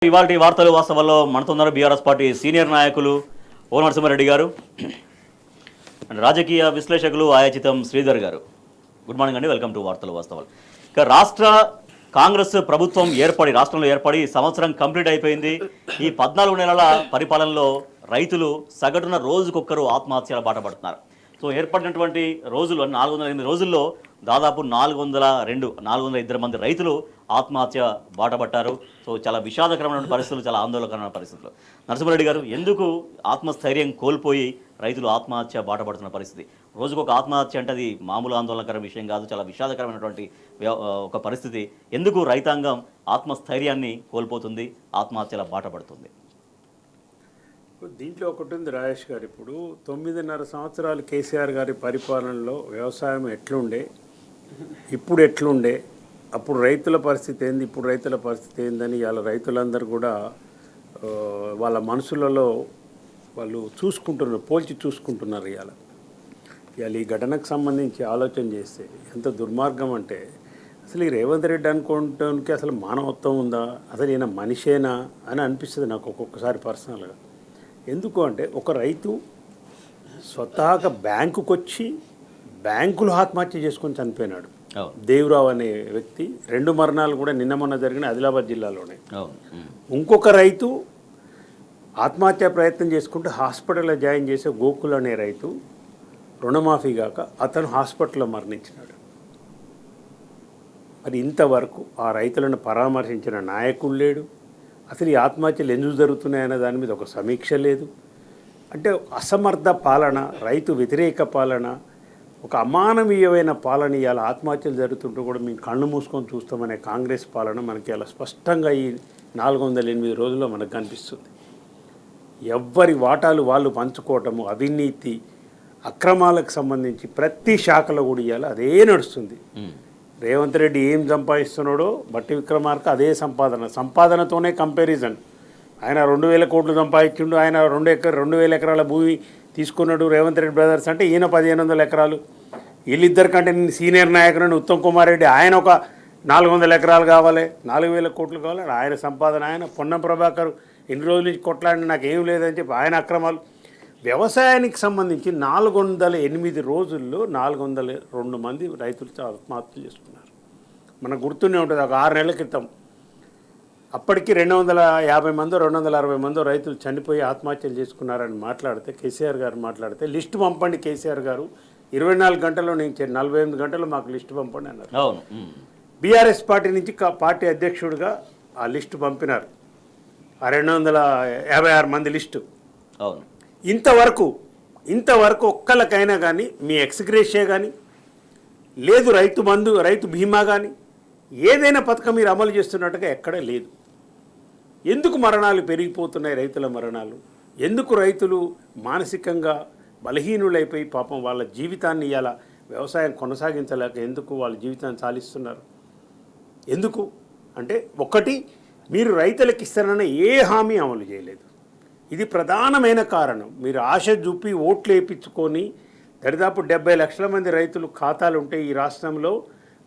ఇవాల్టి వార్తలు వాస్తవాల్లో మనతో ఉన్నారు బీఆర్ఎస్ పార్టీ సీనియర్ నాయకులు ఓ నరసింహారెడ్డి గారు, రాజకీయ విశ్లేషకులు ఆయాచితం శ్రీధర్ గారు. గుడ్ మార్నింగ్ అండి, వెల్కమ్ టు వార్తలు వాస్తవాలు. ఇక కాంగ్రెస్ ప్రభుత్వం రాష్ట్రంలో ఏర్పడి సంవత్సరం కంప్లీట్ అయిపోయింది. ఈ 14 నెలల పరిపాలనలో రైతులు సగటున రోజుకొక్కరు ఆత్మహత్యల బాట పడుతున్నారు. సో ఏర్పడినటువంటి రోజులు 408 రోజుల్లో దాదాపు 402 మంది రైతులు ఆత్మహత్య బాటపట్టారు. సో చాలా విషాదకరమైన పరిస్థితులు, చాలా ఆందోళనకరమైన పరిస్థితులు. నరసింహారెడ్డి గారు, ఎందుకు ఆత్మస్థైర్యం కోల్పోయి రైతులు ఆత్మహత్య బాటపడుతున్న పరిస్థితి? రోజుకొక ఆత్మహత్య అంటే అది మామూలు ఆందోళనకర విషయం కాదు, చాలా విషాదకరమైనటువంటి ఒక పరిస్థితి. ఎందుకు రైతాంగం ఆత్మస్థైర్యాన్ని కోల్పోతుంది, ఆత్మహత్యల బాటపడుతుంది? దీంట్లో ఒకటి ఉంది రాజేష్ గారు. ఇప్పుడు 9.5 సంవత్సరాలు కేసీఆర్ గారి పరిపాలనలో వ్యవసాయం ఎట్లుండే, ఇప్పుడు ఎట్లుండే, అప్పుడు రైతుల పరిస్థితి ఏంది, ఇప్పుడు రైతుల పరిస్థితి ఏందని ఇవాళ రైతులందరూ కూడా వాళ్ళ మనసులలో వాళ్ళు పోల్చి చూసుకుంటున్నారు. ఇవాళ ఈ ఘటనకు సంబంధించి ఆలోచన చేస్తే ఎంత దుర్మార్గం అంటే, అసలు ఈ రేవంత్ రెడ్డి అనుకోవటానికి అసలు మానవత్వం ఉందా, అసలు ఈయన మనిషేనా అని అనిపిస్తుంది నాకు ఒక్కొక్కసారి పర్సనల్గా. ఎందుకు అంటే, ఒక రైతు స్వతహాగా బ్యాంకుకు వచ్చి బ్యాంకులు ఆత్మహత్య చేసుకొని చనిపోయినాడు. దేవరావు అనే వ్యక్తి. 2 మరణాలు కూడా నిన్న మొన్న జరిగిన ఆదిలాబాద్ జిల్లాలోనే. ఇంకొక రైతు ఆత్మహత్య ప్రయత్నం చేసుకుంటూ హాస్పిటల్లో జాయిన్ చేసే గోకుల్ అనే రైతు రుణమాఫీ కాక అతను హాస్పిటల్లో మరణించినాడు. మరి ఇంతవరకు ఆ రైతులను పరామర్శించిన నాయకుడు లేడు. అసలు ఈ ఆత్మహత్యలు ఎందుకు జరుగుతున్నాయనే దాని మీద ఒక సమీక్ష లేదు. అంటే అసమర్థ పాలన, రైతు వ్యతిరేక పాలన, ఒక అమానవీయమైన పాలన. ఇవాళ ఆత్మహత్యలు జరుగుతుంటూ కూడా మేము కళ్ళు మూసుకొని చూస్తామనే కాంగ్రెస్ పాలన మనకి అలా స్పష్టంగా ఈ 408 రోజుల్లో మనకు కనిపిస్తుంది. ఎవ్వరి వాటాలు వాళ్ళు పంచుకోవటము, అవినీతి, అక్రమాలకు సంబంధించి ప్రతి శాఖలో కూడా ఇవాళ అదే నడుస్తుంది. రేవంత్ రెడ్డి ఏం సంపాదిస్తున్నాడో బట్టి విక్రమార్క అదే సంపాదనతోనే కంపారిజన్. ఆయన 2000 కోట్లు సంపాదించిండు, ఆయన 2000 ఎకరాల భూమి తీసుకున్నాడు రేవంత్ రెడ్డి బ్రదర్స్ అంటే, ఈయన 1500 ఎకరాలు. వీళ్ళిద్దరికంటే నేను సీనియర్ నాయకుడు ఉత్తమ్ కుమార్ రెడ్డి, ఆయన ఒక 400 ఎకరాలు కావాలి, 4000 కోట్లు కావాలి. ఆయన సంపాదన. ఆయన పొన్నం ప్రభాకర్ ఇన్ని రోజుల నుంచి కొట్లాడిన నాకు ఏం లేదని చెప్పి ఆయన అక్రమాలు. వ్యవసాయానికి సంబంధించి 408 రోజుల్లో 402 మంది రైతులు ఆత్మహత్యలు చేసుకున్నారు. మనకు గుర్తునే ఉంటుంది, ఒక 6 నెలల క్రితం అప్పటికి 250 మందో 260 మందో రైతులు చనిపోయి ఆత్మహత్యలు చేసుకున్నారని మాట్లాడితే, కేసీఆర్ గారు మాట్లాడితే లిస్టు పంపండి కేసీఆర్ గారు, 24 గంటల్లో నేను 48 గంటలు మాకు లిస్టు పంపండి అన్నారు. బీఆర్ఎస్ పార్టీ నుంచి పార్టీ అధ్యక్షుడిగా ఆ లిస్టు పంపినారు, ఆ 256 మంది లిస్టు. అవును. ఇంతవరకు ఒక్కళ్ళకైనా కానీ మీ ఎక్స్గ్రేషియా కానీ లేదు, రైతు బంధు, రైతు బీమా కానీ ఏదైనా పథకం మీరు అమలు చేస్తున్నట్టుగా ఎక్కడా లేదు. ఎందుకు మరణాలు పెరిగిపోతున్నాయి, రైతుల మరణాలు? ఎందుకు రైతులు మానసికంగా బలహీనులైపోయి పాపం వాళ్ళ జీవితాన్ని ఇలా వ్యవసాయం కొనసాగించలేక ఎందుకు వాళ్ళ జీవితాన్ని సాధిస్తున్నారు? ఎందుకు అంటే, ఒకటి, మీరు రైతులకు ఇస్తారన్న ఏ హామీ అమలు చేయలేదు. ఇది ప్రధానమైన కారణం. మీరు ఆశ చూపి ఓట్లు వేయించుకొని దరిదాపు 70 లక్షల మంది రైతులు ఖాతాలు ఉంటే ఈ రాష్ట్రంలో,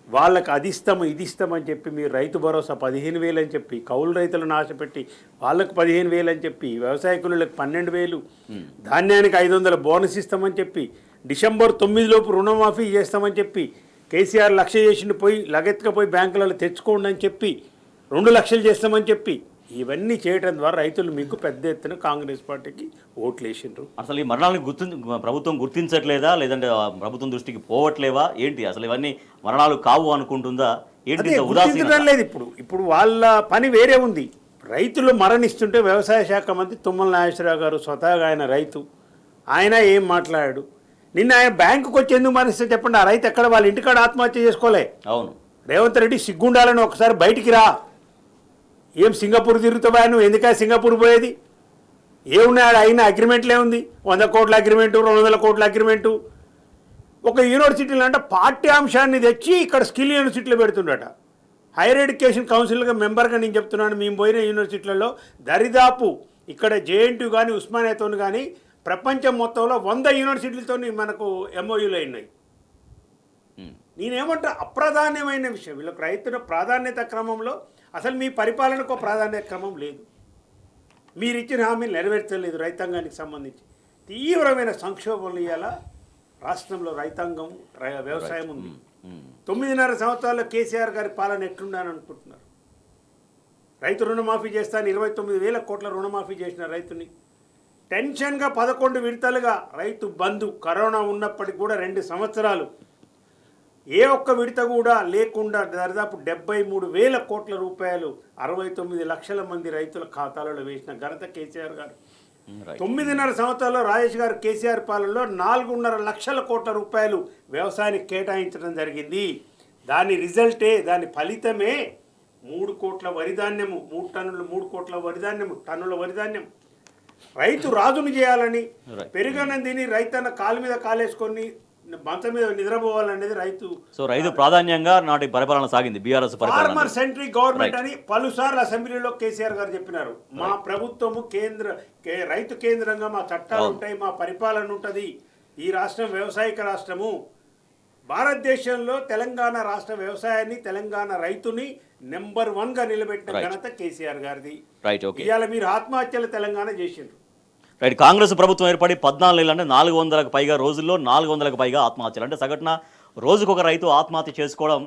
వాళ్ళకి అది ఇస్తాము ఇది ఇస్తామని చెప్పి మీరు రైతు భరోసా 15,000 అని చెప్పి, కౌలు రైతులను ఆశపెట్టి వాళ్ళకు 15,000 అని చెప్పి, వ్యవసాయ కూలీలకు 12,000, ధాన్యానికి 500 బోనస్ ఇస్తామని చెప్పి, డిసెంబర్ 9 లోపు రుణమాఫీ చేస్తామని చెప్పి, కేసీఆర్ 1,00,000 చేసిండు పోయి లగెత్తుకపోయి బ్యాంకులలో తెచ్చుకోండి అని చెప్పి 2 లక్షలు చేస్తామని చెప్పి, ఇవన్నీ చేయడం ద్వారా రైతులు మీకు పెద్ద ఎత్తున కాంగ్రెస్ పార్టీకి ఓట్లు వేసిండ్రు. అసలు ఈ మరణాలను ప్రభుత్వం గుర్తించట్లేదా, లేదంటే ప్రభుత్వం దృష్టికి పోవట్లేవా ఏంటి? అసలు ఇవన్నీ మరణాలు కావు అనుకుంటుందా ఏంటి? గుర్తించడం లేదు. ఇప్పుడు వాళ్ళ పని వేరే ఉంది. రైతులు మరణిస్తుంటే వ్యవసాయ శాఖ మంత్రి తుమ్మల నాగేశ్వరరావు గారు స్వతహాగా ఆయన రైతు, ఆయన ఏం మాట్లాడాడు? నిన్న ఆయన బ్యాంకుకి వచ్చి ఎందుకు మరణిస్తే చెప్పండి. ఆ రైతు ఎక్కడ వాళ్ళ ఇంటికాడ ఆత్మహత్య చేసుకోలే. అవును. రేవంత్ రెడ్డి సిగ్గుండాలని ఒకసారి బయటికి రా. ఏం సింగపూర్ తిరుగుతావా నువ్వు? ఎందుకని సింగపూర్ పోయేది? ఏమున్నాడు? అయిన అగ్రిమెంట్లే ఉంది, 100 కోట్ల అగ్రిమెంటు, 200 కోట్ల అగ్రిమెంటు. ఒక యూనివర్సిటీలో అంటే పాఠ్యాంశాన్ని తెచ్చి ఇక్కడ స్కిల్ యూనివర్సిటీలో పెడుతుండట. హైయర్ ఎడ్యుకేషన్ కౌన్సిల్గా మెంబర్గా నేను చెప్తున్నాను, మేము పోయిన యూనివర్సిటీలలో దరిదాపు ఇక్కడ జేఎన్టీ కానీ ఉస్మానియాతో కానీ ప్రపంచం మొత్తంలో 100 యూనివర్సిటీలతో మనకు ఎంఓయూలు అయినాయి. నేనేమంటా, అప్రాధాన్యమైన విషయం వీళ్ళకి రైతుల ప్రాధాన్యత క్రమంలో అసలు మీ పరిపాలనకు ప్రాధాన్య క్రమం లేదు. మీరు ఇచ్చిన హామీలు నెరవేర్చలేదు. రైతాంగానికి సంబంధించి తీవ్రమైన సంక్షోభం ఇవాళ రాష్ట్రంలో రైతాంగం వ్యవసాయం ఉంది. 9.5 సంవత్సరాల్లో కేసీఆర్ గారి పాలన ఎట్లుండాలని అనుకుంటున్నారు? రైతు రుణమాఫీ చేస్తాను 29,000 కోట్ల రుణమాఫీ చేసిన రైతుని టెన్షన్గా 11 విడతలుగా రైతు బంధు కరోనా ఉన్నప్పటికీ కూడా 2 సంవత్సరాలు ఏ ఒక్క విడత కూడా లేకుండా దాదాపు 73,000 కోట్ల రూపాయలు 69 లక్షల మంది రైతుల ఖాతాలలో వేసిన ఘనత కేసీఆర్ గారు. 9.5 సంవత్సరాల్లో రాజేష్ గారు కేసీఆర్ పాలనలో 4.5 లక్షల కోట్ల రూపాయలు వ్యవసాయానికి కేటాయించడం జరిగింది. దాని రిజల్టే, దాని ఫలితమే 3 కోట్ల వరిధాన్యము, 3 కోట్ల వరిధాన్యము, టన్నుల వరిధాన్యం. రైతు రాజును చేయాలని పెరుగన్నం తిని రైతన్న కాలు మీద కాలేసుకొని మంచం మీద నిద్రపోవాలనేది రైతు. సో రైతు ప్రాధాన్యంగా నాటి పరిపాలన సాగింది బీఆర్ఎస్ పరిపాలన. ఫార్మర్ సెంట్రిక్ గవర్నమెంట్ అని పలుసార్లు అసెంబ్లీలో కేసీఆర్ గారు చెప్పినారు. మా ప్రభుత్వము రైతు కేంద్రంగా మా చట్టాలు ఉంటాయి, మా పరిపాలన ఉంటుంది. ఈ రాష్ట్రం వ్యవసాయక రాష్ట్రము. భారతదేశంలో తెలంగాణ రాష్ట్ర వ్యవసాయాన్ని, తెలంగాణ రైతుని నెంబర్ 1గా నిలబెట్టిన ఘనత కేసీఆర్ గారిది. ఇవాళ మీరు ఆత్మహత్యలు తెలంగాణ చేసిండ్రు. రైట్. కాంగ్రెస్ ప్రభుత్వం ఏర్పడి 14 నెలలు అంటే 400కు పైగా రోజుల్లో 400కు పైగా ఆత్మహత్యలు. అంటే సగటున రోజుకొక రైతు ఆత్మహత్య చేసుకోవడం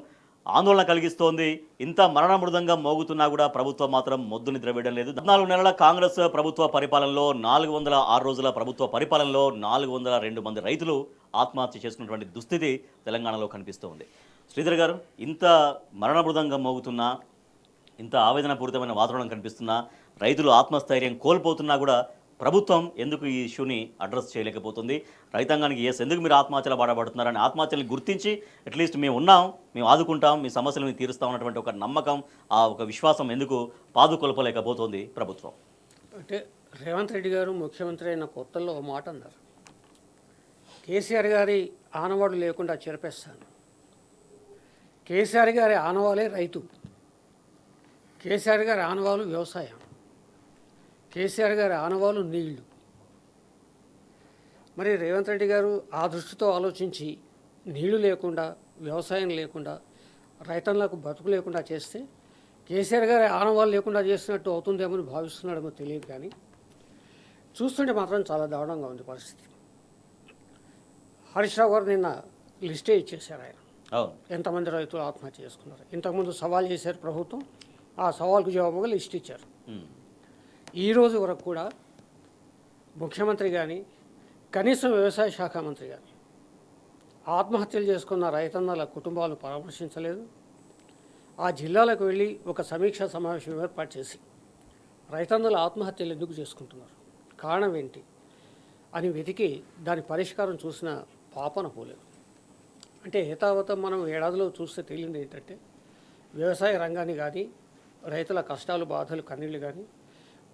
ఆందోళన కలిగిస్తోంది. ఇంత మరణ మృదంగా మోగుతున్నా కూడా ప్రభుత్వం మాత్రం మొద్దు నిద్ర వేయడం లేదు. 14 నెలల కాంగ్రెస్ ప్రభుత్వ పరిపాలనలో 406 రోజుల ప్రభుత్వ పరిపాలనలో 402 మంది రైతులు ఆత్మహత్య చేసుకున్నటువంటి దుస్థితి తెలంగాణలో కనిపిస్తోంది. శ్రీధర్ గారు, ఇంత మరణ మృదంగా మోగుతున్నా, ఇంత ఆవేదనపూరితమైన వాతావరణం కనిపిస్తున్నా, రైతులు ఆత్మస్థైర్యం కోల్పోతున్నా కూడా ప్రభుత్వం ఎందుకు ఈ ఇష్యూని అడ్రస్ చేయలేకపోతుంది? రైతాంగానికి ఎందుకు మీరు ఆత్మహత్యలు బాధపడుతున్నారని ఆత్మహత్యలను గుర్తించి అట్లీస్ట్ మేము ఉన్నాం, మేము ఆదుకుంటాం, మీ సమస్యలను తీరుస్తాం అన్నటువంటి ఒక నమ్మకం, ఆ ఒక విశ్వాసం ఎందుకు పాదుకొల్పలేకపోతుంది ప్రభుత్వం? అంటే రేవంత్ రెడ్డి గారు ముఖ్యమంత్రి అయిన కొత్తల్లో ఒక మాట అన్నారు, కేసీఆర్ గారి ఆనవాడు లేకుండా చెరిపేస్తాను. కేసీఆర్ గారి ఆనవాలే రైతు, కేసీఆర్ గారి ఆనవాలు వ్యవసాయం, కేసీఆర్ గారి ఆనవాలు నీళ్లు. మరి రేవంత్ రెడ్డి గారు ఆ దృష్టితో ఆలోచించి నీళ్లు లేకుండా, వ్యవసాయం లేకుండా, రైతన్లకు బతుకు లేకుండా చేస్తే కేసీఆర్ గారి ఆనవాళ్ళు లేకుండా చేసినట్టు అవుతుందేమని భావిస్తున్నాడేమో తెలియదు. కానీ చూస్తుంటే మాత్రం చాలా దారుణంగా ఉంది పరిస్థితి. హరీష్ రావు గారు నిన్న లిస్టే ఇచ్చేశారు. ఆయన ఎంతమంది రైతులు ఆత్మహత్య చేసుకున్నారు. ఇంతకుముందు సవాల్ చేశారు ప్రభుత్వం, ఆ సవాల్కు జవాబుగా లిస్ట్ ఇచ్చారు. ఈరోజు వరకు కూడా ముఖ్యమంత్రి కానీ, కనీసం వ్యవసాయ శాఖ మంత్రి కానీ ఆత్మహత్యలు చేసుకున్న రైతన్నల కుటుంబాలను పరామర్శించలేదు. ఆ జిల్లాలకు వెళ్ళి ఒక సమీక్షా సమావేశం ఏర్పాటు చేసి రైతన్నల ఆత్మహత్యలు ఎందుకు చేసుకుంటున్నారు, కారణం ఏంటి అని వెతికి దాని పరిష్కారం చూసిన పాపన పోలేదు. అంటే ఏతావత మనం ఏడాదిలో చూస్తే తేలింది ఏంటంటే, వ్యవసాయ రంగాన్ని కానీ, రైతుల కష్టాలు, బాధలు, కన్నీళ్ళు కానీ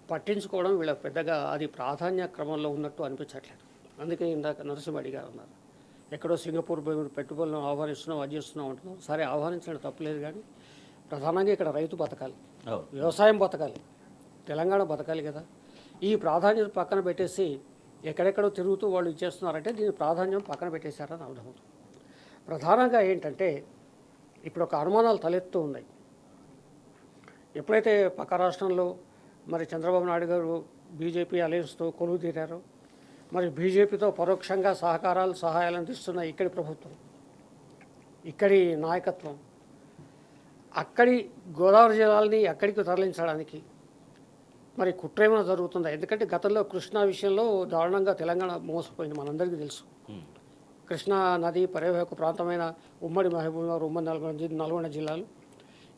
పట్టించుకోవడం వీళ్ళకి పెద్దగా అది ప్రాధాన్య క్రమంలో ఉన్నట్టు అనిపించట్లేదు. అందుకే ఇందాక నరసింహ గారు అన్నారు, ఎక్కడో సింగపూర్ పెట్టుబడులను ఆహ్వానిస్తున్నాం, అది చేస్తున్నాం అంటున్నాం. సరే, ఆహ్వానించడం తప్పులేదు, కానీ ప్రధానంగా ఇక్కడ రైతు బతకాలి, వ్యవసాయం బతకాలి, తెలంగాణ బతకాలి కదా. ఈ ప్రాధాన్యత పక్కన పెట్టేసి ఎక్కడెక్కడో తిరుగుతూ వాళ్ళు ఇచ్చేస్తున్నారంటే దీని ప్రాధాన్యం పక్కన పెట్టేశారని అర్థమవుతుంది. ప్రధానంగా ఏంటంటే, ఇప్పుడు ఒక అనుమానాలు తలెత్తూ ఉన్నాయి. ఎప్పుడైతే పక్క రాష్ట్రంలో మరి చంద్రబాబు నాయుడు గారు బీజేపీ అలయన్స్తో కొలువు తీరారో, మరి బీజేపీతో పరోక్షంగా సహాయాలు అందిస్తున్న ఇక్కడి ప్రభుత్వం, ఇక్కడి నాయకత్వం అక్కడి గోదావరి జిల్లాలని అక్కడికి తరలించడానికి మరి కుట్ర ఏమైనా జరుగుతుందా? ఎందుకంటే గతంలో కృష్ణా విషయంలో దారుణంగా తెలంగాణ మోసపోయింది, మనందరికీ తెలుసు. కృష్ణా నది పరివాహక ప్రాంతమైన ఉమ్మడి మహబూబ్నగర్, ఉమ్మడి నల్గొండ జిల్లాలు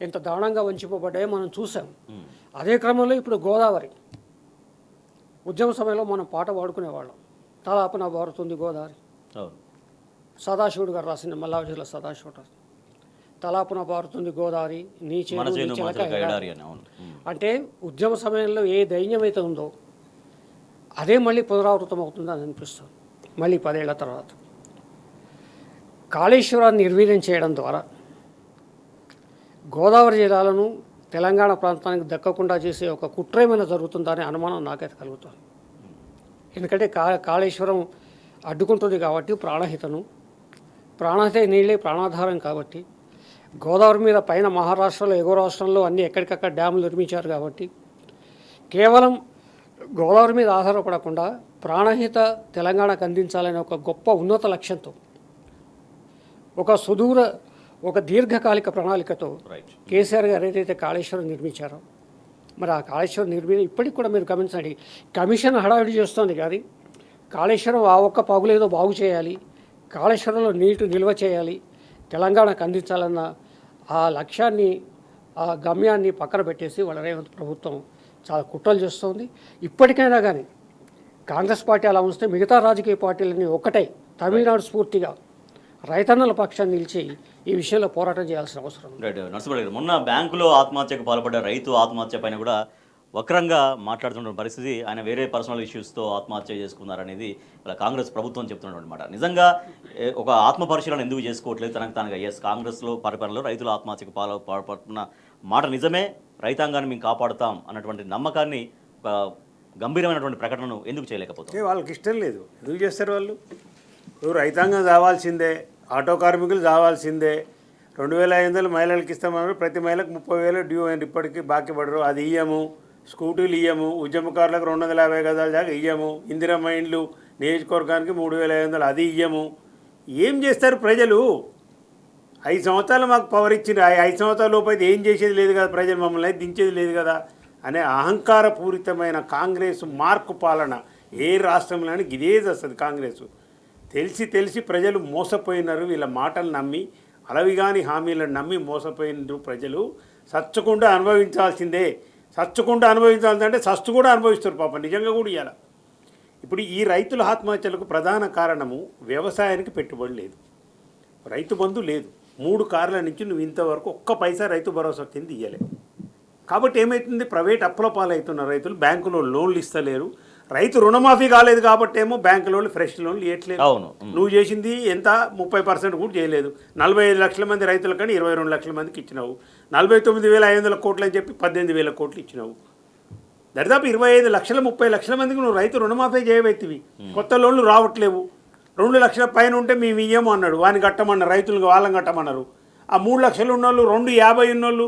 ఎంత దారుణంగా వంచిపోబడ్డాయో మనం చూసాం. అదే క్రమంలో ఇప్పుడు గోదావరి ఉద్యమ సమయంలో మనం పాట పాడుకునేవాళ్ళం, తలాపన బారుతుంది గోదావరి. సదాశివుడు గారు రాసిన మల్లావి జిల్లా సదాశివుడు తలాపున బారుతుంది గోదావరి, నీ చేను. అంటే ఉద్యమ సమయంలో ఏ దైన్యం అయితే ఉందో అదే మళ్ళీ పునరావృతం అవుతుందని అనిపిస్తుంది. మళ్ళీ 10 ఏళ్ల తర్వాత కాళేశ్వరాన్ని నిర్వీర్యం చేయడం ద్వారా గోదావరి జిల్లాలను తెలంగాణ ప్రాంతానికి దక్కకుండా చేసే ఒక కుట్ర ఏమైనా జరుగుతుందనే అనుమానం నాకైతే కలుగుతుంది. ఎందుకంటే కాళేశ్వరం అడ్డుకుంటుంది కాబట్టి ప్రాణహిత నీళ్ళే ప్రాణాధారం కాబట్టి గోదావరి మీద పైన మహారాష్ట్రలో ఎగువ రాష్ట్రంలో అన్ని ఎక్కడికక్కడ డ్యాములు నిర్మించారు కాబట్టి కేవలం గోదావరి మీద ఆధారపడకుండా ప్రాణహిత తెలంగాణకు అందించాలనే ఒక గొప్ప ఉన్నత లక్ష్యంతో ఒక దీర్ఘకాలిక ప్రణాళికతో రైట్. కేసీఆర్ గారు ఏదైతే కాళేశ్వరం నిర్మించారో మరి ఆ కాళేశ్వరం ఇప్పటికి కూడా మీరు గమనించండి, కమిషన్ హడావిడి చేస్తుంది కానీ కాళేశ్వరం ఆ ఒక్క పగులేదో బాగు చేయాలి, కాళేశ్వరంలో నీటి నిల్వ చేయాలి, తెలంగాణకు అందించాలన్న ఆ లక్ష్యాన్ని ఆ గమ్యాన్ని పక్కన పెట్టేసి వాళ్ళ రేవంత్ ప్రభుత్వం చాలా కుట్రలు చేస్తుంది. ఇప్పటికైనా కానీ కాంగ్రెస్ పార్టీ అలా ఉంచితే మిగతా రాజకీయ పార్టీలన్నీ ఒకటై తమిళనాడు స్ఫూర్తిగా రైతన్నల పక్షాన్ని నిలిచి ఈ విషయంలో పోరాటం చేయాల్సిన అవసరం ఉంది. రైట్. నరసింహ గారు, మొన్న బ్యాంకులో ఆత్మహత్యకు పాల్పడ్డ రైతు ఆత్మహత్య పైన కూడా వక్రంగా మాట్లాడుతున్న పరిస్థితి, ఆయన వేరే పర్సనల్ ఇష్యూస్తో ఆత్మహత్య చేసుకున్నారనేది ఇలా కాంగ్రెస్ ప్రభుత్వం చెప్తున్నటువంటి మాట. నిజంగా ఒక ఆత్మ పరిశీలన ఎందుకు చేసుకోవట్లేదు తనకు తానుగా? ఎస్, కాంగ్రెస్లో పరిపాలనలో రైతుల ఆత్మహత్యకు పాల్పడుతున్న మాట నిజమే, రైతాంగాన్ని మేము కాపాడుతాం అన్నటువంటి నమ్మకాన్ని, ఒక గంభీరమైనటువంటి ప్రకటనను ఎందుకు చేయలేకపోతాం? వాళ్ళకి ఇష్టం లేదు. ఎందుకు చేస్తారు వాళ్ళు? రైతాంగం చావాల్సిందే, ఆటో కార్మికులు చావాల్సిందే, 2500 మహిళలకు ఇస్తామన్నారు, ప్రతి మహిళకు 30,000 డ్యూ అయింది, ఇప్పటికీ బాకీ పడరు, అది ఇయ్యము. స్కూటీలు ఇయ్యము, ఉద్యమకారులకు 250 గజాల దాకా ఇయ్యము, ఇందిరమ్మ ఇండ్లు నియోజకవర్గానికి 3,500 అది ఇయ్యము. ఏం చేస్తారు ప్రజలు? 5 సంవత్సరాలు మాకు పవర్ ఇచ్చింది, 5 సంవత్సరాల లోపు అయితే ఏం చేసేది లేదు కదా, ప్రజలు మమ్మల్ని అయితే దించేది లేదు కదా అనే అహంకారపూరితమైన కాంగ్రెస్ మార్కు పాలన ఏ రాష్ట్రంలోని ఇదే వస్తుంది. కాంగ్రెస్ తెలిసి ప్రజలు మోసపోయినారు, వీళ్ళ మాటలు నమ్మి, అలవిగాని హామీలను నమ్మి మోసపోయినారు ప్రజలు. సచ్చకుండా అనుభవించాల్సిందే. సచ్చకుండా అనుభవించాల్సిందంటే సస్తు కూడా అనుభవిస్తారు పాపం, నిజంగా కూడా ఇవ్వాలి. ఇప్పుడు ఈ రైతుల ఆత్మహత్యలకు ప్రధాన కారణము వ్యవసాయానికి పెట్టుబడి లేదు, రైతు బంధు లేదు. 3 కార్ల నుంచి నువ్వు ఇంతవరకు ఒక్క పైసా రైతు భరోసా కింద ఇవ్వలే. కాబట్టి ఏమవుతుంది? ప్రైవేట్ అప్పుల పాలవుతున్న రైతులు, బ్యాంకులో లోన్లు ఇస్తలేరు. రైతు రుణమాఫీ కాలేదు కాబట్టి ఏమో బ్యాంకులో ఫ్రెష్ లోన్లు ఇవ్వట్లేదు. అవును. నువ్వు చేసింది ఎంత? 30% కూడా చేయలేదు. 45 లక్షల మంది రైతుల కానీ 22 లక్షల మందికి ఇచ్చినావు. 49,500 కోట్లు అని చెప్పి 18,000 కోట్లు ఇచ్చినావు. దరిదాపు 25 లక్షల 30 లక్షల మందికి నువ్వు రైతు రుణమాఫీ చేయబెత్తివి. కొత్త లోన్లు రావట్లేవు. 2 లక్షల పైన ఉంటే మేము ఇయ్యము అన్నాడు, వాని కట్టమన్నారు, రైతులకు వాళ్ళని కట్టమన్నారు. ఆ 3 లక్షలు ఉన్నోళ్ళు, 250 ఉన్నోళ్ళు,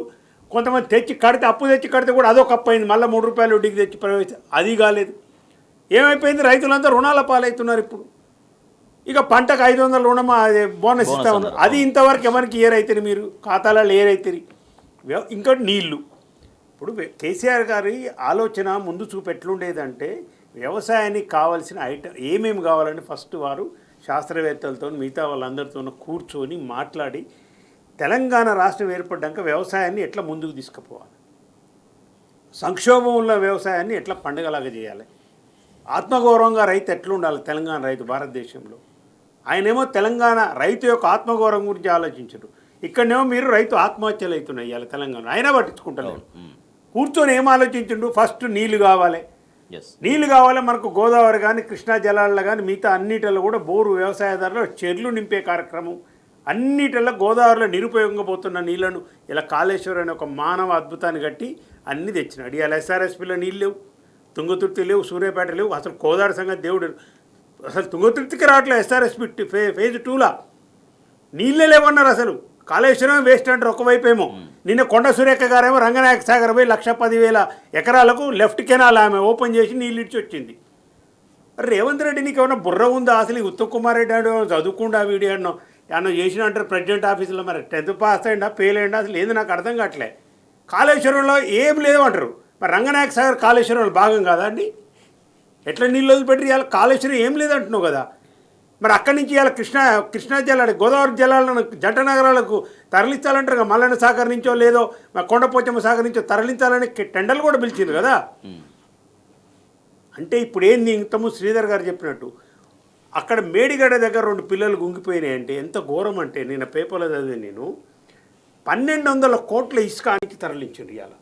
కొంతమంది తెచ్చి కడితే, అప్పు తెచ్చి కడితే కూడా అదొక అప్పు అయింది, మళ్ళీ 3 రూపాయలు వడ్డీకి తెచ్చి ప్రవేశం, అది కాలేదు. ఏమైపోయింది? రైతులంతా రుణాల పాలవుతున్నారు. ఇప్పుడు ఇక పంటకు 500 రుణమా బోనస్ ఇస్తా ఉన్నారు, అది ఇంతవరకు ఎవరికి ఏ రైతుని మీరు ఖాతాలలో ఏ రైతుని? ఇంకోటి నీళ్లు. ఇప్పుడు కేసీఆర్ గారి ఆలోచన ముందు చూపు ఎట్లుండేదంటే, వ్యవసాయానికి కావాల్సిన ఐటమ్ ఏమేమి కావాలని ఫస్ట్ వారు శాస్త్రవేత్తలతో మిగతా వాళ్ళందరితో కూర్చొని మాట్లాడి, తెలంగాణ రాష్ట్రం ఏర్పడ్డాక వ్యవసాయాన్ని ఎట్లా ముందుకు తీసుకుపోవాలి, సంక్షోభం ఉన్న వ్యవసాయాన్ని ఎట్లా పండుగలాగా చేయాలి, ఆత్మగౌరవంగా రైతు ఎట్లుండాలి తెలంగాణ రైతు భారతదేశంలో. ఆయనేమో తెలంగాణ రైతు యొక్క ఆత్మగౌరవం గురించి ఆలోచించడు. ఇక్కడనేమో మీరు రైతు ఆత్మహత్యలు అవుతున్నాయి ఇవాళ తెలంగాణ, అయినా పట్టించుకుంటలేదు. కూర్చొని ఏం ఆలోచించండు? ఫస్ట్ నీళ్లు కావాలి, నీళ్లు కావాలి మనకు. గోదావరి కానీ కృష్ణా జలాల్లో కానీ మిగతా అన్నిటిలో కూడా బోరు వ్యవసాయదారులు చెర్లు నింపే కార్యక్రమం, అన్నిటిలో గోదావరిలో నిరుపయోగంగా పోతున్న నీళ్లను ఇలా కాళేశ్వరం అనే ఒక మానవ అద్భుతాన్ని కట్టి అన్నీ తెచ్చినాడు. ఇవాళ ఎస్ఆర్ఎస్పీలో నీళ్ళు లేవు, తుంగతుర్తి లేవు, సూర్యాపేట లేవు. అసలు కోదాడ సంగతి దేవుడు, అసలు తుంగతుర్తికి రావట్లేదు. ఎస్ఆర్ఎస్పీ ఫేజ్ 2లా నీళ్ళే లేవన్నారు. అసలు కాళేశ్వరం వేస్ట్ అంటారు ఒకవైపు ఏమో. నిన్న కొండ సురేఖ గారేమో రంగనాయక సాగర్ పోయి 1,10,000 ఎకరాలకు లెఫ్ట్ కెనాల్ ఆమె ఓపెన్ చేసి నీళ్ళు ఇచ్చి వచ్చింది. రేవంత్ రెడ్డి నీకు ఏమన్నా బుర్ర ఉందా? అసలు ఈ ఉత్తమ్ కుమార్ రెడ్డి ఆడు చదువుకుండా వీడియో ఏమన్నా చేసిన అంటారు ప్రెసిడెంట్ ఆఫీసులో. మరి 10th పాస్ అయిందా, ఫెయిల్ అయిందా, అసలు ఏది నాకు అర్థం కావట్లే. కాళేశ్వరంలో ఏం లేదు అంటారు. మరి రంగనాయక సాగర్ కాళేశ్వరంలో భాగం కాదా అండి? ఎట్లా నీళ్ళు వదిలిపెట్టి ఇవాళ కాళేశ్వరం ఏం లేదంటున్నావు కదా. మరి అక్కడి నుంచి ఇవాళ కృష్ణా జలాలు, గోదావరి జలాలను జంట నగరాలకు తరలించాలంటారు కదా. మల్లన్న సాగర్ నుంచో లేదో కొండపోచమ్మ సాగర్ నుంచో తరలించాలని టెండర్లు కూడా పిలిచింది కదా. అంటే ఇప్పుడు ఏంది, ఇంతము శ్రీధర్ గారు చెప్పినట్టు అక్కడ మేడిగడ్డ దగ్గర 2 పిల్లలు గుంగిపోయినాయంటే ఎంత ఘోరం అంటే, నేను పేపర్లో చదివి నేను 1,200 కోట్ల ఇసుకానికి తరలించారు ఇవాళ.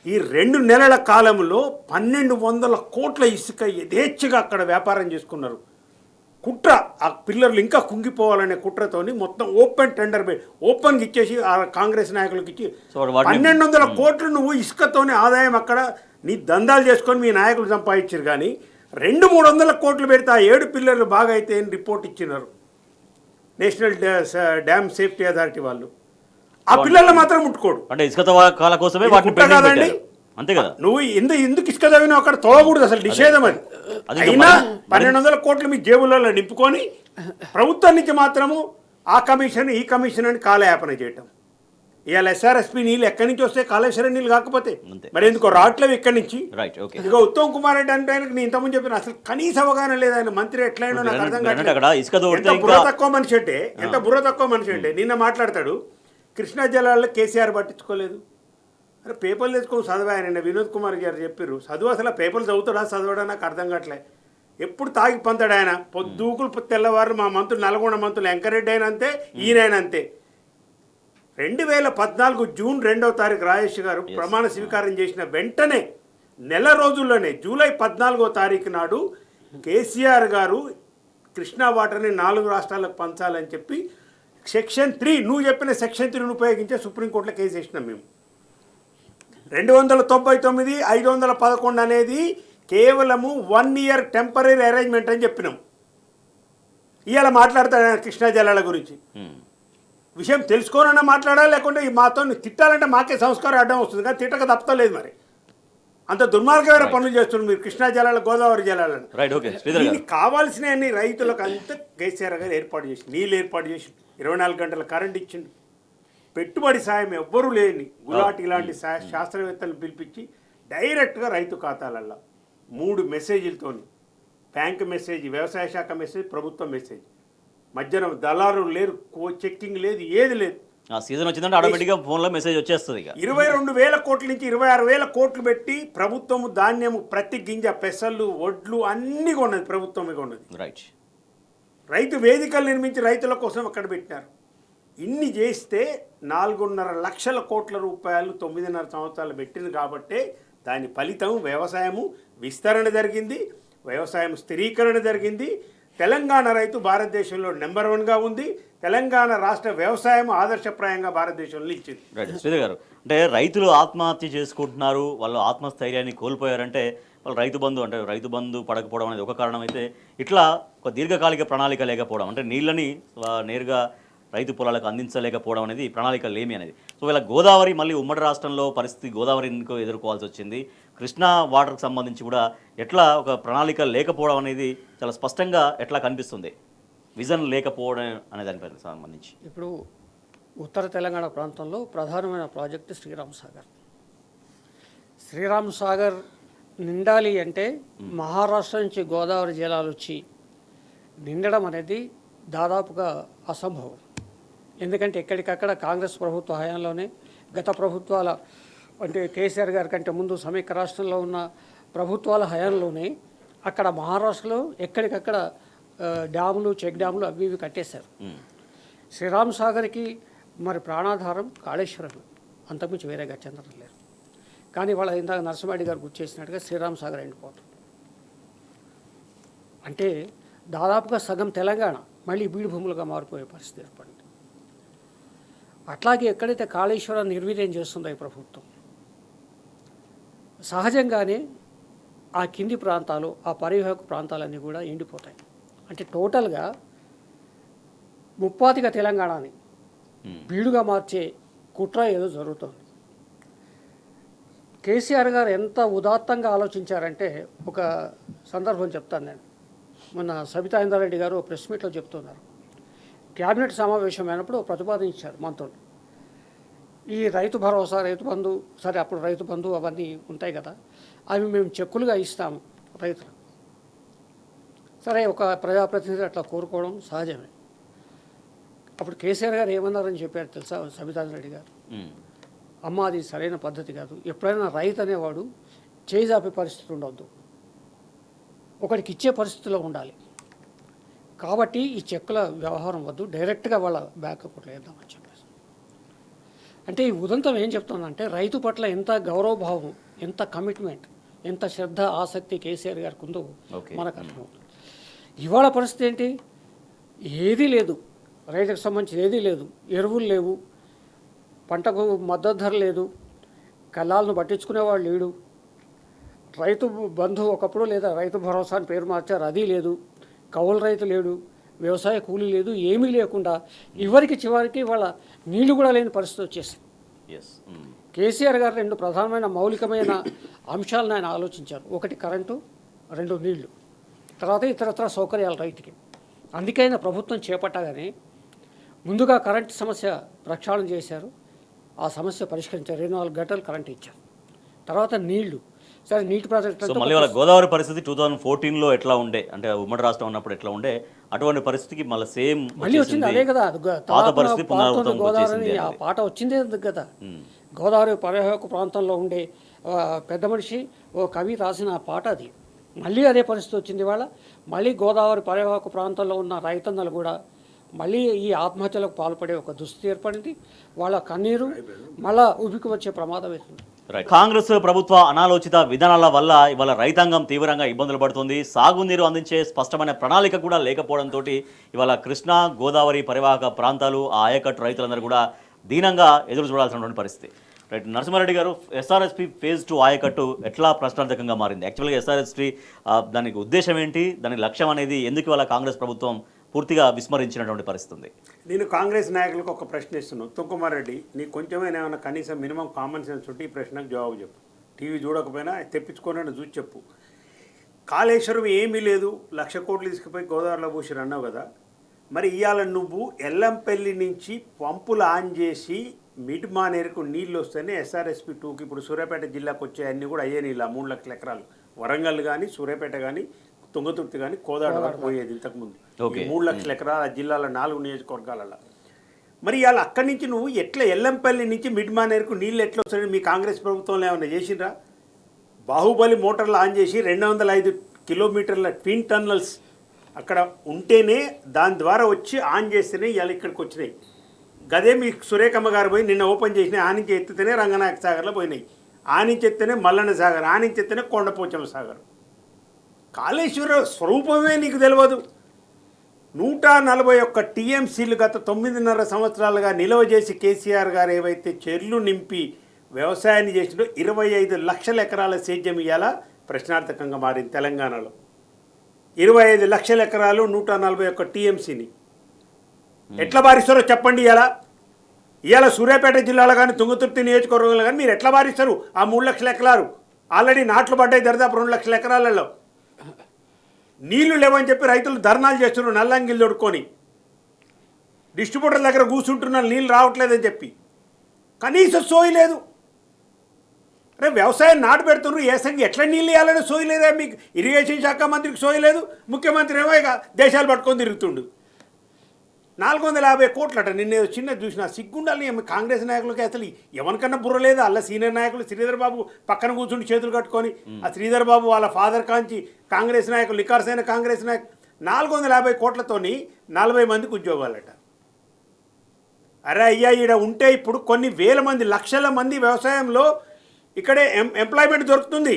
ఈ 2 నెలల కాలంలో 1,200 కోట్ల ఇసుక యథేచ్ఛగా అక్కడ వ్యాపారం చేసుకున్నారు. కుట్ర, ఆ పిల్లర్లు ఇంకా కుంగిపోవాలనే కుట్రతోని మొత్తం ఓపెన్ టెండర్ ఓపెన్గా ఇచ్చేసి ఆ కాంగ్రెస్ నాయకులకు ఇచ్చి 1,200 కోట్లు నువ్వు ఇసుకతోనే ఆదాయం అక్కడ నీ దందాలు చేసుకొని మీ నాయకులు సంపాదించారు. కానీ 200-300 కోట్లు పెడితే ఆ 7 పిల్లర్లు బాగా అయితే రిపోర్ట్ ఇచ్చినారు నేషనల్ డ్యామ్ సేఫ్టీ అథారిటీ వాళ్ళు. ఆ పిల్లల్ని మాత్రం ముట్టుకోడు. అంటే ఇసుక తవ్వకాల కోసమే వాటిని కుట్ర పెండింగ్ కాదండి. పెట్టారు. అంతే కదా. నువ్వు ఎందుకు ఇసుక చదివినా అక్కడ తోగకూడదు, అసలు నిషేధం అది. అది అయినా 1200 కోట్లు మీ జేబులలో నింపుకొని ప్రభుత్వం నుంచి మాత్రము ఆ కమిషన్ ఈ కమిషన్ అని కాలయాపన చేయటం. ఇవాళ ఎస్ఆర్ఎస్పీ నీళ్ళు ఎక్కడి నుంచి వస్తే కాళేశ్వరం నీళ్ళు కాకపోతే అంతే. మరి ఎందుకో రావట్లేవు ఇక్కడి నుంచి. Right, okay. ఇదిగో ఉత్తమ్ కుమార్ రెడ్డి అంటే ఆయనకు నేను ఇంతకుముందు చెప్పిన అసలు కనీస అవగాహన లేదు. ఆయన మంత్రి ఎట్లయినా నాకు అర్థం అక్కడ కావట్లేదు. ఇసుక తోడితే ఎంత బుర్ర ఇంకా తక్కువ మనిషి అంటే, ఎంత బుర్ర తక్కువ మనిషి అంటే నిన్న మాట్లాడతాడు కృష్ణా జలాల్లో కేసీఆర్ పట్టించుకోలేదు. అరే పేపర్లు తెచ్చుకొని చదివా ఆయన. వినోద్ కుమార్ గారు చెప్పారు చదువు, అసలు ఆ పేపర్లు చదువుతాడా చదవడా నాకు అర్థం కావట్లే. ఎప్పుడు తాగి పంతాడు ఆయన. పొద్దుకులు తెల్లవారు మా మంత్రులు నల్గొండ మంత్రులు వెంకరెడ్డి అయినా అంతే, ఈయన అంతే. 2014 జూన్ 2వ తారీఖు రాజేష్ గారు ప్రమాణ స్వీకారం చేసిన వెంటనే నెల రోజుల్లోనే జూలై 14వ తారీఖు నాడు కేసీఆర్ గారు కృష్ణా వాటర్ని 4 రాష్ట్రాలకు పంచాలని చెప్పి సెక్షన్ 3, నువ్వు చెప్పిన సెక్షన్ 3ను ఉపయోగించే సుప్రీంకోర్టులో కేసు వేసినాం మేము. 299, 511 అనేది కేవలము 1 ఇయర్ టెంపరీ అరేంజ్మెంట్ అని చెప్పినాం. ఇవాళ మాట్లాడతాడు ఆయన కృష్ణా జలాల గురించి. విషయం తెలుసుకోనన్నా మాట్లాడాలి, లేకుంటే మాతో తిట్టాలంటే మాకే సంస్కారం అడ్డం వస్తుంది, కానీ తిట్టక తప్పలేదు. మరి అంత దుర్మార్గమైన పనులు చేస్తున్నారు మీరు కృష్ణా జలాలు, గోదావరి జలాలను. దీనికి కావాల్సిన అన్ని రైతులకు అంతా కేసీఆర్ గారు ఏర్పాటు చేసి, నీళ్ళు ఏర్పాటు చేసి 24 గంటల కరెంట్ ఇచ్చిండు. పెట్టుబడి సాయం ఎవ్వరూ లేని గులాటి ఇలాంటి శాస్త్రవేత్తలను పిలిపించి డైరెక్ట్గా రైతు ఖాతాలల్లో 3 మెసేజ్లతో, బ్యాంక్ మెసేజ్, వ్యవసాయ శాఖ మెసేజ్, ప్రభుత్వం మెసేజ్, మధ్యాహ్నం దళారులు లేరు, చెక్కింగ్ లేదు, ఏది లేదు. ఆ సీజన్ వచ్చిందంటే ఆటోమేటిక్గా ఫోన్లో మెసేజ్ వచ్చేస్తుంది. 22,000 కోట్ల నుంచి 26,000 కోట్లు పెట్టి ప్రభుత్వము ధాన్యము ప్రతి గింజ, పెసళ్ళు, వడ్లు అన్నీ కొన్నది, ప్రభుత్వమే కొన్నది. రైట్. రైతు వేదికలు నిర్మించి రైతుల కోసం అక్కడ పెట్టినారు. ఇన్ని చేస్తే 4.5 లక్షల కోట్ల రూపాయలు 9.5 సంవత్సరాలు పెట్టింది. కాబట్టే దాని ఫలితం వ్యవసాయము విస్తరణ జరిగింది, వ్యవసాయం స్థిరీకరణ జరిగింది. తెలంగాణ రైతు భారతదేశంలో నెంబర్ 1గా ఉంది. తెలంగాణ రాష్ట్ర వ్యవసాయం ఆదర్శప్రాయంగా భారతదేశంలో ఇచ్చింది. రైట్ శ్రీధర్ గారు, అంటే రైతులు ఆత్మహత్య చేసుకుంటున్నారు, వాళ్ళు ఆత్మస్థైర్యాన్ని కోల్పోయారంటే వాళ్ళు రైతు బంధు పడకపోవడం అనేది ఒక కారణం అయితే, ఇట్లా ఒక దీర్ఘకాలిక ప్రణాళిక లేకపోవడం, అంటే నీళ్ళని నేరుగా రైతు పొలాలకు అందించలేకపోవడం అనేది ప్రణాళిక లేమి అనేది. సో ఇలా గోదావరి మళ్ళీ ఉమ్మడి రాష్ట్రంలో పరిస్థితి గోదావరిని ఎదుర్కోవాల్సి వచ్చింది. కృష్ణా వాటర్కి సంబంధించి కూడా ఎట్లా ఒక ప్రణాళిక లేకపోవడం అనేది చాలా స్పష్టంగా ఎట్లా కనిపిస్తుంది, విజన్ లేకపోవడం అనే దానిపై సంబంధించి. ఇప్పుడు ఉత్తర తెలంగాణ ప్రాంతంలో ప్రధానమైన ప్రాజెక్టు శ్రీరామ్ సాగర్ నిండాలి అంటే మహారాష్ట్ర నుంచి గోదావరి జలాలు వచ్చి నిండడం అనేది దాదాపుగా అసంభవం. ఎందుకంటే ఎక్కడికక్కడ కాంగ్రెస్ ప్రభుత్వ హయాంలోనే, గత ప్రభుత్వాల అంటే కేసీఆర్ గారి కంటే ముందు సమీక రాష్ట్రంలో ఉన్న ప్రభుత్వాల హయాంలోనే అక్కడ మహారాష్ట్రలో ఎక్కడికక్కడ డ్యాములు, చెక్ డ్యాములు అవి ఇవి కట్టేశారు. శ్రీరామ్ సాగర్కి మరి ప్రాణాధారం కాళేశ్వరం, అంతకుమించి వేరే గచ్చందరం లేరు. కానీ వాళ్ళ ఇందాక నరసింహారెడ్డి గారు గుర్తు చేసినట్టుగా శ్రీరామ్ సాగర్ ఎండిపోతుంది. అంటే దాదాపుగా సగం తెలంగాణ మళ్ళీ బీడు భూములుగా మారిపోయే పరిస్థితి ఏర్పడింది. అట్లాగే ఎక్కడైతే కాళేశ్వరం నిర్వీర్యం చేస్తుందో ఈ ప్రభుత్వం, సహజంగానే ఆ కింది ప్రాంతాలు, ఆ పరివాహక ప్రాంతాలన్నీ కూడా ఎండిపోతాయి. అంటే టోటల్గా ముప్పాతిక తెలంగాణని బీడుగా మార్చే కుట్ర ఏదో జరుగుతుంది. కేసీఆర్ గారు ఎంత ఉదాత్తంగా ఆలోచించారంటే, ఒక సందర్భం చెప్తాను నేను. మొన్న సబితా ఇంద్రారెడ్డి గారు ప్రెస్ మీట్లో చెప్తున్నారు, క్యాబినెట్ సమావేశం అయినప్పుడు ప్రతిపాదించారు మంత్రులు, ఈ రైతు భరోసా, రైతు బంధు, సరే అప్పుడు రైతు బంధు అవన్నీ ఉంటాయి కదా, అవి మేము చెక్కులుగా ఇస్తాము రైతులు. సరే, ఒక ప్రజాప్రతినిధి అట్లా కోరుకోవడం సహజమే. అప్పుడు కేసీఆర్ గారు ఏమన్నారని చెప్పారు తెలుసా సబితారెడ్డి గారు? అమ్మ, అది సరైన పద్ధతి కాదు. ఎప్పుడైనా రైతు అనేవాడు చేజాపే పరిస్థితి ఉండవద్దు, ఒకడికి ఇచ్చే పరిస్థితిలో ఉండాలి. కాబట్టి ఈ చెక్కుల వ్యవహారం వద్దు, డైరెక్ట్గా వాళ్ళ బ్యాంక్ అకౌంట్లో వేద్దామని చెప్పేసి. అంటే ఈ ఉదంతం ఏం చెప్తుందంటే, రైతు పట్ల ఎంత గౌరవభావం, ఎంత కమిట్మెంట్, ఎంత శ్రద్ధ, ఆసక్తి కేసీఆర్ గారికి ఉందో మనకు అర్థమవుతుంది. ఇవాళ పరిస్థితి ఏంటి? ఏదీ లేదు, రైతుకు సంబంధించి ఏదీ లేదు. ఎరువులు లేవు, పంటకు మద్దతు ధర లేదు, కళ్ళాలను పట్టించుకునేవాళ్ళు లేడు. రైతు బంధు ఒకప్పుడు లేదా రైతు భరోసా అని పేరు మార్చారు, అది లేదు. కౌలు రైతు లేడు, వ్యవసాయ కూలీ లేదు, ఏమీ లేకుండా చివరికి వాళ్ళ నీళ్లు కూడా లేని పరిస్థితి వచ్చేసింది. ఎస్. కేసీఆర్ గారు 2 ప్రధానమైన మౌలికమైన అంశాలను ఆయన ఆలోచించారు. ఒకటి కరెంటు, 2 నీళ్లు, తర్వాత ఇతరత్ర సౌకర్యాలు రైతుకి. అందుకే ఆయన ప్రభుత్వం చేపట్టగానే ముందుగా కరెంటు సమస్య ప్రక్షాళన చేశారు. ఆ సమస్య పరిష్కరించారు. 24 గంటలు కరెంట్ ఇచ్చారు. తర్వాత నీళ్లు, సరే నీటి ప్రాజెక్టు సో మళ్ళీ వాళ్ళ గోదావరి పరిస్థితి 2014లో ఎట్లా ఉండే, అంటే ఉమ్మడి రాష్ట్రం ఉన్నప్పుడు ఎట్లా ఉండే, అటువంటి పరిస్థితికి మళ్ళీ సేమ్ మళ్ళీ వచ్చింది. అదే కదా పాత పరిస్థితి పునరావృతం గోదావరి వచ్చేసింది. ఆ పాట వచ్చిందే కదా. గోదావరి పరివాహక ప్రాంతంలో ఉండే పెద్ద మనిషి ఓ కవి రాసిన ఆ పాట అది. మళ్ళీ అదే పరిస్థితి వచ్చింది ఇవాళ. మళ్ళీ గోదావరి పరివాహక ప్రాంతంలో ఉన్న రైతన్నలు కూడా మళ్ళీ ఈ ఆత్మహత్యలకు పాల్పడే ఒక దుస్థితి ఏర్పడింది. వాళ్ళ కన్నీరు మళ్ళా ఉబికి వచ్చే ప్రమాదం అవుతుంది. కాంగ్రెస్ ప్రభుత్వ అనాలోచిత విధానాల వల్ల ఇవాళ రైతాంగం తీవ్రంగా ఇబ్బందులు పడుతుంది. సాగునీరు అందించే స్పష్టమైన ప్రణాళిక కూడా లేకపోవడంతో ఇవాళ కృష్ణా గోదావరి పరివాహక ప్రాంతాలు, ఆ ఆయకట్టు రైతులందరూ కూడా దీనంగా ఎదురు చూడాల్సినటువంటి పరిస్థితి. రైట్. నరసింహారెడ్డి గారు, ఎస్ఆర్ఎస్పి ఫేజ్ 2 ఆయకట్టు ఎట్లా ప్రశ్నార్థకంగా మారింది? యాక్చువల్గా ఎస్ఆర్ఎస్పి దానికి ఉద్దేశం ఏంటి, దాని లక్ష్యం అనేది ఎందుకు ఇవాళ కాంగ్రెస్ ప్రభుత్వం పూర్తిగా విస్మరించినటువంటి పరిస్థితి ఉంది? నేను కాంగ్రెస్ నాయకులకు ఒక ప్రశ్న ఇస్తున్నాను. ఉత్తమ్ కుమార్ రెడ్డి, నీకు కొంచెమైనా ఏమైనా కనీసం మినిమం కామన్ సెన్స్ ఉంటే ఈ ప్రశ్నకు జవాబు చెప్పు. టీవీ చూడకపోయినా తెప్పించుకోనని చూసి చెప్పు. కాళేశ్వరం ఏమీ లేదు, 1,00,000 కోట్లు తీసుకుపోయి గోదావరిలో పూసిరు అన్నావు కదా. మరి ఇవాళ నువ్వు ఎల్లంపల్లి నుంచి పంపులు ఆన్ చేసి మిడ్ మానేరుకు నీళ్ళు వస్తేనే ఎస్ఆర్ఎస్పి 2కి ఇప్పుడు సూర్యాపేట జిల్లాకు వచ్చే అన్నీ కూడా అయ్యే నీళ్ళు. 3 లక్షల ఎకరాలు వరంగల్ కానీ, సూర్యాపేట కానీ, తుంగతుర్తి కానీ, కోదాడ వరకు పోయేది ఇంతకుముందు. 3 లక్షల ఎకరాల జిల్లాల 4 నియోజకవర్గాలలో. మరి ఇవాళ అక్కడి నుంచి నువ్వు ఎట్లా ఎల్లంపల్లి నుంచి మిడ్ మానేరుకు నీళ్ళు ఎట్లా వస్తాయని మీ కాంగ్రెస్ ప్రభుత్వంలో ఏమైనా చేసిండ్రా? బాహుబలి మోటార్లు ఆన్ చేసి 205 కిలోమీటర్ల ట్విన్ టన్నల్స్ అక్కడ ఉంటేనే దాని ద్వారా వచ్చి ఆన్ చేస్తేనే ఇవాళ ఇక్కడికి వచ్చినాయి. గదే మీ సురేఖమ్మ గారు పోయి నిన్న ఓపెన్ చేసినాయి. ఆ నుంచి ఎత్తితేనే రంగనాయక సాగర్లో పోయినాయి, ఆ నుంచి ఎత్తేనే మల్లన్న సాగర్, ఆ నుంచి ఎత్తేనే కొండపోచమ్మ సాగర్. కాళేశ్వర స్వరూపమే నీకు తెలియదు. 141 టీఎంసీలు గత 9.5 సంవత్సరాలుగా నిల్వ చేసి కేసీఆర్ గారు ఏవైతే చెర్లు నింపి వ్యవసాయాన్ని చేసినో 25 లక్షల ఎకరాల సేద్యం ఇవాళ ప్రశ్నార్థకంగా మారింది తెలంగాణలో. 25 లక్షల ఎకరాలు 141 టీఎంసీని ఎట్లా భారిస్తారో చెప్పండి. ఇవాళ సూర్యాపేట జిల్లాలో కానీ, తుంగతుర్తి నియోజకవర్గంలో కానీ మీరు ఎట్లా భారిస్తారు? ఆ 3 లక్షల ఎకరాలు ఆల్రెడీ నాట్లు పడ్డాయి. దరిదాపు 2 లక్షల ఎకరాలలో నీళ్లు లేవని చెప్పి రైతులు ధర్నాలు చేస్తున్నారు. నల్లంగిలు దొడుకొని డిస్ట్రిబ్యూటర్ దగ్గర కూర్చుంటున్నారు, నీళ్ళు రావట్లేదని చెప్పి. కనీసం సోయి లేదు. అరే వ్యవసాయం నాటు పెడుతున్నారు, ఏసంగి ఎట్లా నీళ్ళు ఇవ్వాలని సోయి లేదా మీకు? ఇరిగేషన్ శాఖ మంత్రికి సోయి లేదు, ముఖ్యమంత్రి ఏమో ఇక దేశాలు పట్టుకొని తిరుగుతుండు. 450 కోట్లట. నిన్న చిన్న చూసిన సిగ్గుండాలి కాంగ్రెస్ నాయకులకి. అసలు ఎవరికన్నా బుర్ర లేదు. అలా సీనియర్ నాయకులు శ్రీధర్ బాబు పక్కన కూర్చుండి చేతులు కట్టుకొని, ఆ శ్రీధర్ బాబు వాళ్ళ ఫాదర్ కాంచి కాంగ్రెస్ నాయకులు, లికార్సైన కాంగ్రెస్ నాయకులు 450 కోట్లతోని 40 మందికి ఉద్యోగాలట. అరే అయ్యా, ఈడ ఉంటే ఇప్పుడు కొన్ని వేల మంది, లక్షల మంది వ్యవసాయంలో ఇక్కడే ఎంప్లాయ్మెంట్ దొరుకుతుంది.